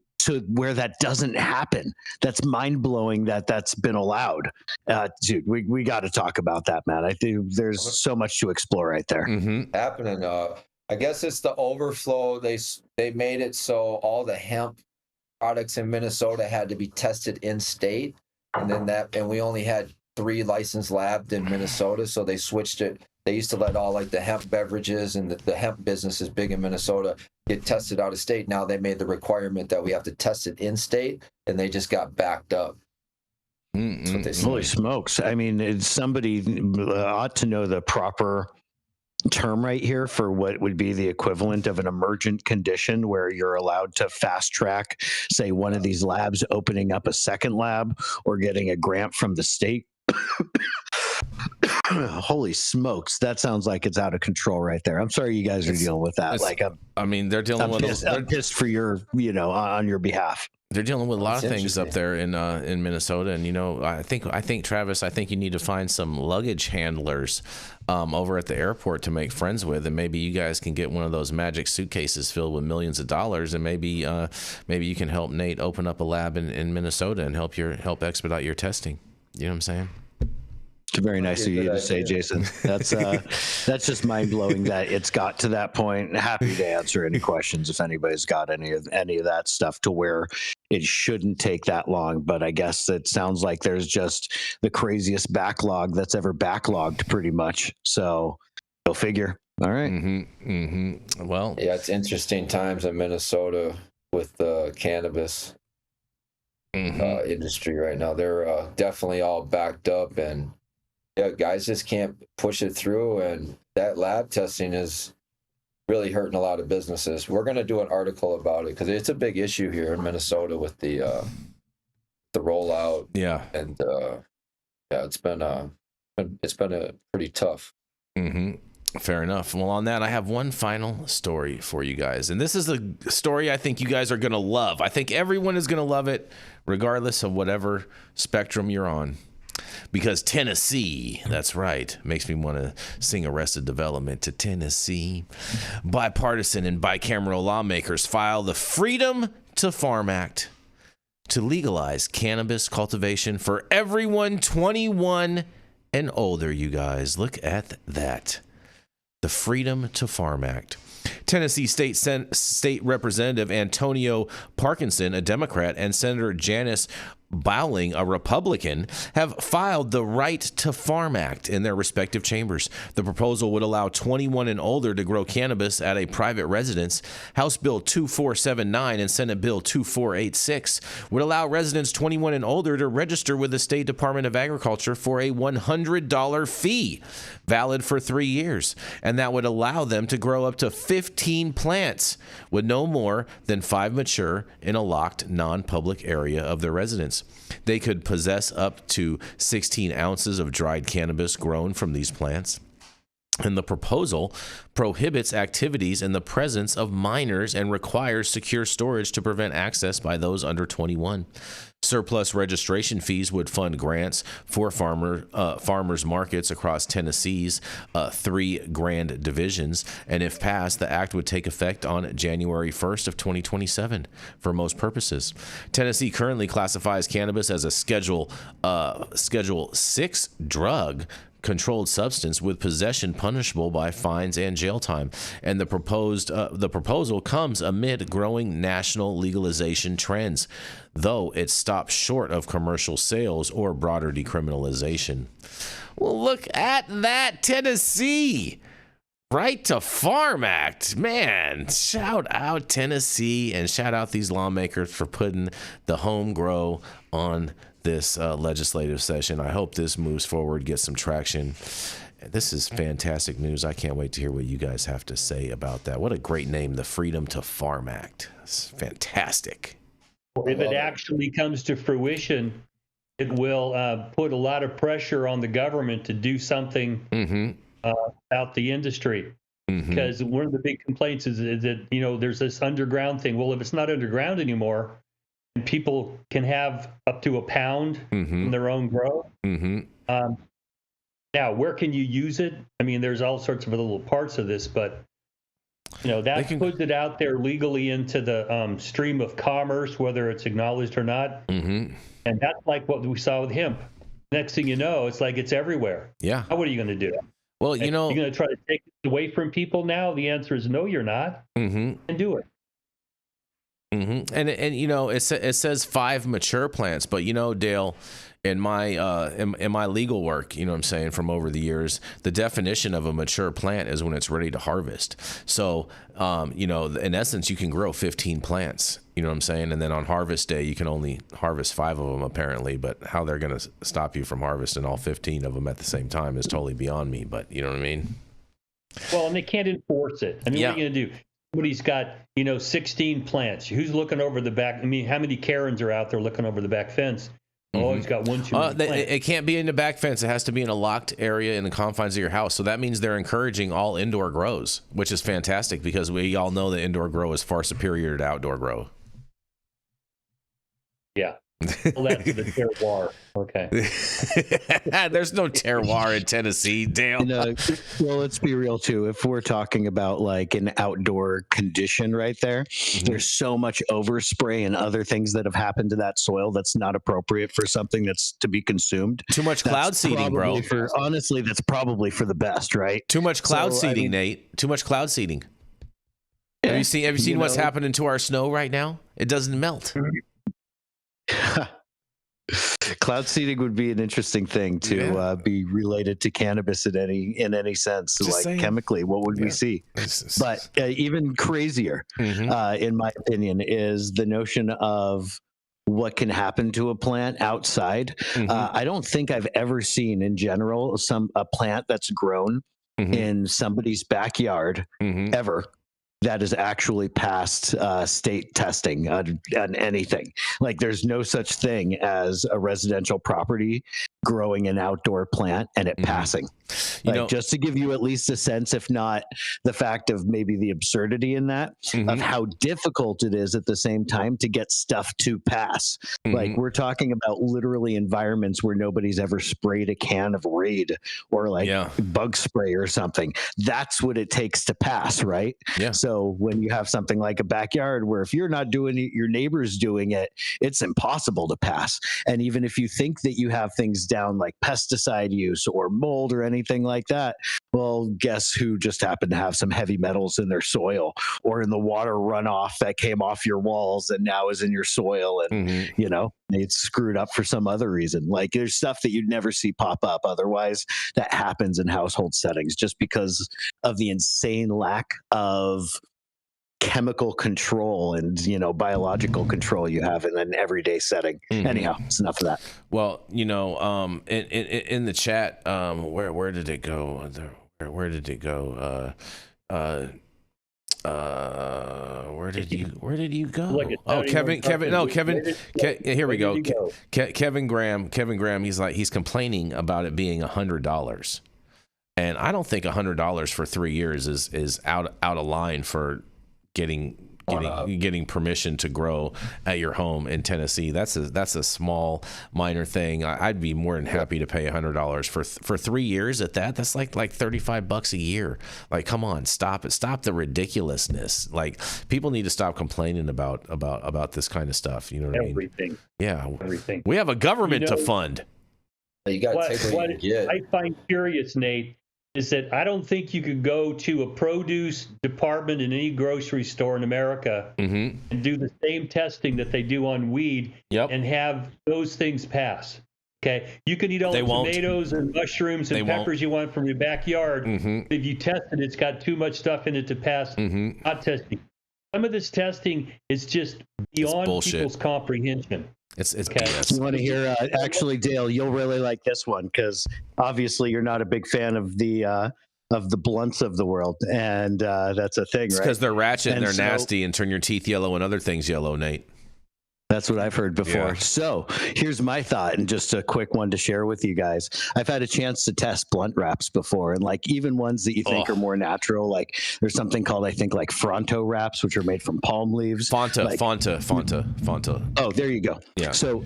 where that doesn't happen. That's mind-blowing that that's been allowed. Dude, we got to talk about that, man. I think there's so much to explore right there. Happening. I guess it's the overflow. They made it so all the hemp products in Minnesota had to be tested in state, and we only had 3 licensed labs in Minnesota, so they switched it. They used to let all like the hemp beverages and the hemp business is big in Minnesota get tested out of state. Now they made the requirement that we have to test it in state, and they just got backed up. That's what they said. Holy smokes. I mean, somebody ought to know the proper term right here for what would be the equivalent of an emergent condition where you're allowed to fast track, say, one of these labs opening up a second lab or getting a grant from the state. Holy smokes, that sounds like it's out of control right there. I'm sorry you guys are dealing with that. Like, I mean, they're dealing with. I'm pissed for your, on your behalf. They're dealing with a lot of things up there in Minnesota, and I think Travis, I think you need to find some luggage handlers over at the airport to make friends with, and maybe you guys can get one of those magic suitcases filled with millions of dollars, and maybe you can help Nate open up a lab in Minnesota and help expedite your testing. You know what I'm saying? It's very nice of you to say, Jason. That's just mind blowing that it's got to that point. Happy to answer any questions if anybody's got any of that stuff to where it shouldn't take that long. But I guess it sounds like there's just the craziest backlog that's ever backlogged, pretty much. So go figure. All right. Well, yeah, it's interesting times in Minnesota with the cannabis industry right now. They're definitely all backed up, and yeah, guys just can't push it through, and that lab testing is really hurting a lot of businesses. We're going to do an article about it because it's a big issue here in Minnesota with the rollout. Yeah, and it's been a pretty tough. Fair enough. Well, on that, I have one final story for you guys, and this is a story I think you guys are going to love. I think everyone is going to love it, regardless of whatever spectrum you're on. Because Tennessee, that's right, makes me want to sing Arrested Development to Tennessee. Bipartisan and bicameral lawmakers file the Freedom to Farm Act to legalize cannabis cultivation for everyone 21 and older, you guys. Look at that. The Freedom to Farm Act. Tennessee State Representative Antonio Parkinson, a Democrat, and Senator Janice Bowling, a Republican, have filed the Right to Farm Act in their respective chambers. The proposal would allow 21 and older to grow cannabis at a private residence. House Bill 2479 and Senate Bill 2486 would allow residents 21 and older to register with the State Department of Agriculture for a $100 fee, valid for 3 years, and that would allow them to grow up to 15 plants with no more than 5 mature in a locked, non-public area of their residence. They could possess up to 16 ounces of dried cannabis grown from these plants. And the proposal prohibits activities in the presence of minors and requires secure storage to prevent access by those under 21. Surplus registration fees would fund grants for farmers markets across Tennessee's 3 grand divisions, and if passed, the act would take effect on January 1st of 2027 for most purposes. Tennessee currently classifies cannabis as a Schedule 6 drug, controlled substance with possession punishable by fines and jail time, and the proposal comes amid growing national legalization trends, though it stops short of commercial sales or broader decriminalization. Well, look at that, Tennessee! Right to Farm Act, man! Shout out Tennessee, and shout out these lawmakers for putting the home grow on this legislative session. I hope this moves forward, gets some traction. This is fantastic news. I can't wait to hear what you guys have to say about that. What a great name, the Freedom to Farm Act. It's fantastic. If it actually comes to fruition, it will put a lot of pressure on the government to do something about the industry. Because one of the big complaints is that, you know, there's this underground thing. Well, if it's not underground anymore, and people can have up to a pound from their own grow. Now, where can you use it? I mean, there's all sorts of little parts of this, but you know, that puts it out there legally into the stream of commerce, whether it's acknowledged or not. And that's like what we saw with hemp. Next thing you know, it's like it's everywhere. Yeah. Now, what are you going to do? Well, you know, you're going to try to take it away from people now? The answer is no, you're not. And do it. And you know, it says 5 mature plants, but you know, Dale, in my legal work, you know what I'm saying, from over the years, the definition of a mature plant is when it's ready to harvest. So, you know, in essence, you can grow 15 plants, you know what I'm saying? And then on harvest day, you can only harvest 5 of them apparently, but how they're going to stop you from harvesting all 15 of them at the same time is totally beyond me, but you know what I mean? Well, and they can't enforce it. I mean, what are you going to do? Somebody's got, you know, 16 plants. Who's looking over the back? I mean, how many Karens are out there looking over the back fence? Oh, he's got one too many plants. It can't be in the back fence. It has to be in a locked area in the confines of your house. So that means they're encouraging all indoor grows, which is fantastic because we all know that indoor grow is far superior to outdoor grow. Yeah. Well, that's the terroir. Okay. There's no terroir in Tennessee, Dale. You know, well, let's be real too. If we're talking about like an outdoor condition right there, there's so much overspray and other things that have happened to that soil that's not appropriate for something that's to be consumed. Too much cloud seeding, bro. Honestly, that's probably for the best, right? Too much cloud seeding, Nate. Too much cloud seeding. Yeah. Have you seen what's happening to our snow right now? It doesn't melt. Cloud seeding would be an interesting thing to be related to cannabis in any sense. Just like saying. Chemically, what would we see? But even crazier, in my opinion, is the notion of what can happen to a plant outside. I don't think I've ever seen in general a plant that's grown in somebody's backyard ever that is actually passed state testing on anything. Like there's no such thing as a residential property growing an outdoor plant and it passing. Like, just to give you at least a sense, if not the fact of maybe the absurdity in that, of how difficult it is at the same time to get stuff to pass. Like we're talking about literally environments where nobody's ever sprayed a can of Raid or like bug spray or something. That's what it takes to pass, right? Yeah. So when you have something like a backyard where if you're not doing it, your neighbor's doing it, it's impossible to pass. And even if you think that you have things down like pesticide use or mold or anything like that, well, guess who just happened to have some heavy metals in their soil or in the water runoff that came off your walls and now is in your soil, and you know, it's screwed up for some other reason. Like there's stuff that you'd never see pop up otherwise that happens in household settings just because of the insane lack of chemical control and, you know, biological control you have in an everyday setting. Anyhow, it's enough of that. Well, you know, in the chat, where did it go? Where did it go? Where did you go? Oh, Kevin. Here we go. Kevin Graham. He's complaining about it being $100, and I don't think $100 for 3 years is out of line for getting permission to grow at your home in Tennessee. That's a small minor thing. I'd be more than happy to pay $100 for 3 years at that. That's like $35 a year. Like, come on, stop it. Stop the ridiculousness. Like, people need to stop complaining about this kind of stuff. You know what I mean? Everything. Yeah. Everything. We have a government to fund. You got to take what you get. I find curious, Nate, is that I don't think you could go to a produce department in any grocery store in America and do the same testing that they do on weed and have those things pass. Okay, you can eat all the tomatoes and mushrooms and peppers you want from your backyard. If you test it, it's got too much stuff in it to pass. Not testing. Some of this testing is just beyond people's comprehension. It's okay. You want to hear? Actually, Dale, you'll really like this one because obviously you're not a big fan of the blunts of the world, and that's a thing, right? Because they're ratchet and they're nasty and turn your teeth yellow and other things yellow, Nate. That's what I've heard before. Yeah. So here's my thought, and just a quick one to share with you guys. I've had a chance to test blunt wraps before, and like even ones that you think are more natural. Like there's something called, I think, like Fronto wraps, which are made from palm leaves. Fonta. Oh, there you go. Yeah. So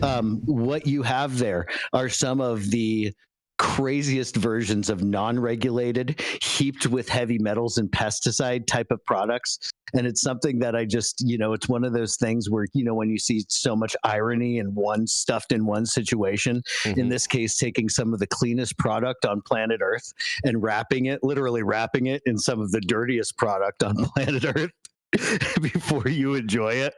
what you have there are some of the craziest versions of non-regulated, heaped with heavy metals and pesticide type of products. And it's something that I just, it's one of those things where, when you see so much irony in one stuffed in one situation, in this case, taking some of the cleanest product on planet Earth and literally wrapping it in some of the dirtiest product on planet Earth before you enjoy it.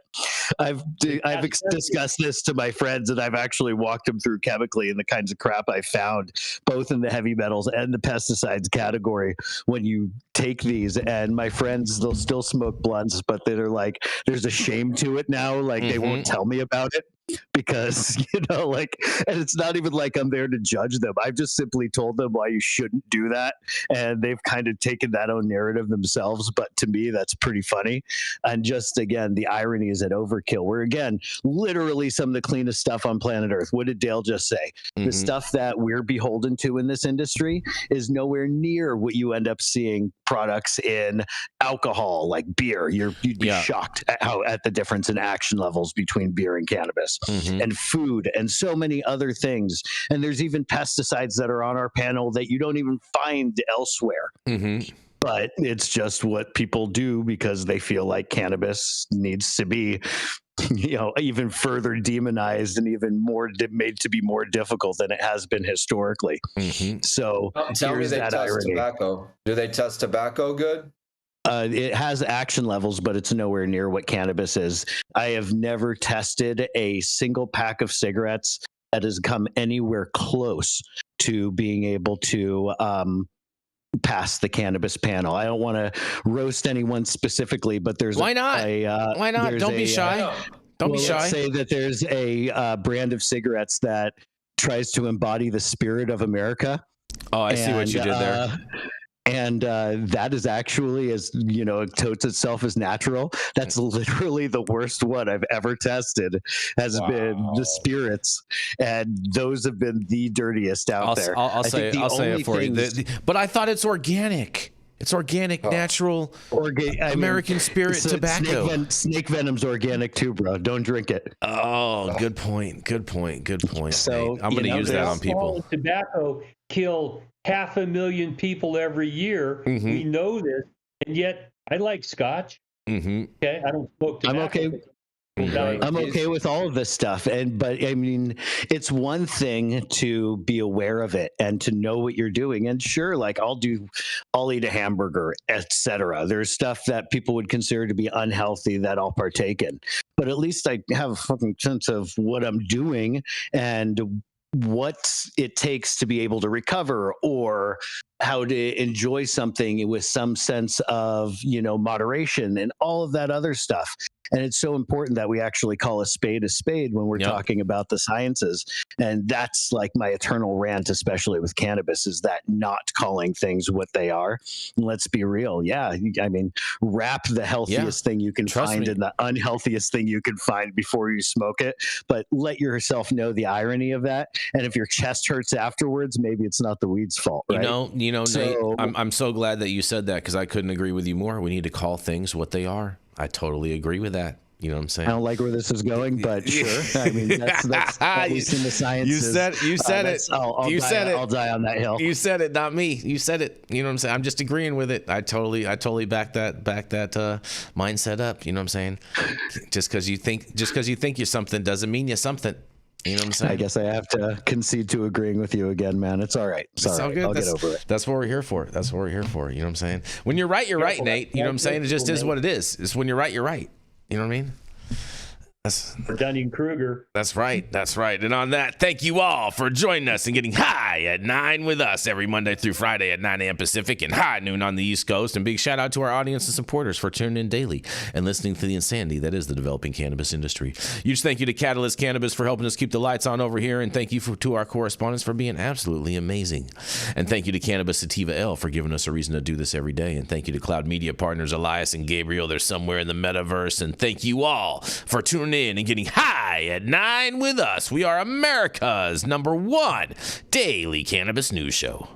I've discussed this to my friends, and I've actually walked them through chemically and the kinds of crap I found, both in the heavy metals and the pesticides category when you take these. And my friends, they'll still smoke blunts, but they're like, there's a shame to it now. Like they won't tell me about it because, and it's not even like I'm there to judge them. I've just simply told them why you shouldn't do that. And they've kind of taken that own narrative themselves. But to me, that's pretty funny. And just, again, the irony is at overkill. We're, again, literally some of the cleanest stuff on planet Earth. What did Dale just say? The stuff that we're beholden to in this industry is nowhere near what you end up seeing products in alcohol, like beer. You'd be shocked at the difference in action levels between beer and cannabis. And food and so many other things. And there's even pesticides that are on our panel that you don't even find elsewhere. But it's just what people do because they feel like cannabis needs to be, even further demonized and even more made to be more difficult than it has been historically. So tell me they test tobacco. Do they test tobacco good? It has action levels, but it's nowhere near what cannabis is. I have never tested a single pack of cigarettes that has come anywhere close to being able to pass the cannabis panel. I don't want to roast anyone specifically, but there's why not? Why not? Don't be shy. Don't be shy. Let's say that there's a brand of cigarettes that tries to embody the spirit of America. Oh, I see what you did there. And that is actually, as it totes itself as natural. That's literally the worst one I've ever tested has been the spirits, and those have been the dirtiest out there. I'll say it for you. But I thought it's organic. It's organic, natural, American spirit tobacco. Snake venom's organic too, bro. Don't drink it. Oh, good point. So I'm going to use that on people. Tobacco kill 500,000 people every year. We know this, and yet I like Scotch. Okay, I don't smoke tobacco. I'm okay with all of this stuff, but I mean, it's one thing to be aware of it and to know what you're doing. And sure, like I'll eat a hamburger, etc. There's stuff that people would consider to be unhealthy that I'll partake in, but at least I have a fucking sense of what I'm doing and what it takes to be able to recover, or how to enjoy something with some sense of, moderation and all of that other stuff. And it's so important that we actually call a spade when we're talking about the sciences. And that's like my eternal rant, especially with cannabis, is that not calling things what they are. And let's be real. Yeah. I mean, wrap the healthiest thing you can find in the unhealthiest thing you can find before you smoke it. But let yourself know the irony of that. And if your chest hurts afterwards, maybe it's not the weed's fault. Right? Nate, I'm so glad that you said that, because I couldn't agree with you more. We need to call things what they are. I totally agree with that. You know what I'm saying? I don't like where this is going, but sure. I mean, that's at least in the sciences. You said it. I'll die on that hill. You said it, not me. You said it. You know what I'm saying? I'm just agreeing with it. I totally back that mindset up. You know what I'm saying? Just because you think you're something doesn't mean you're something. You know what I'm saying? I guess I have to concede to agreeing with you again, man. It's all right. It's all right. I'll get over it. That's what we're here for. You know what I'm saying? When you're right, you're right, Nate. You know what I'm saying? It just is what it is. It's when you're right, you're right. You know what I mean? For Dunning-Kruger. That's right. And on that, thank you all for joining us and getting high at 9 with us every Monday through Friday at 9 a.m. Pacific and high noon on the East Coast. And big shout out to our audience and supporters for tuning in daily and listening to the insanity that is the developing cannabis industry. Huge thank you to Catalyst Cannabis for helping us keep the lights on over here. And thank you to our correspondents for being absolutely amazing. And thank you to Cannabis Sativa L for giving us a reason to do this every day. And thank you to Cloud Media Partners Elias and Gabriel. They're somewhere in the metaverse. And thank you all for tuning in and getting high at 9 with us. We are America's #1 daily cannabis news show.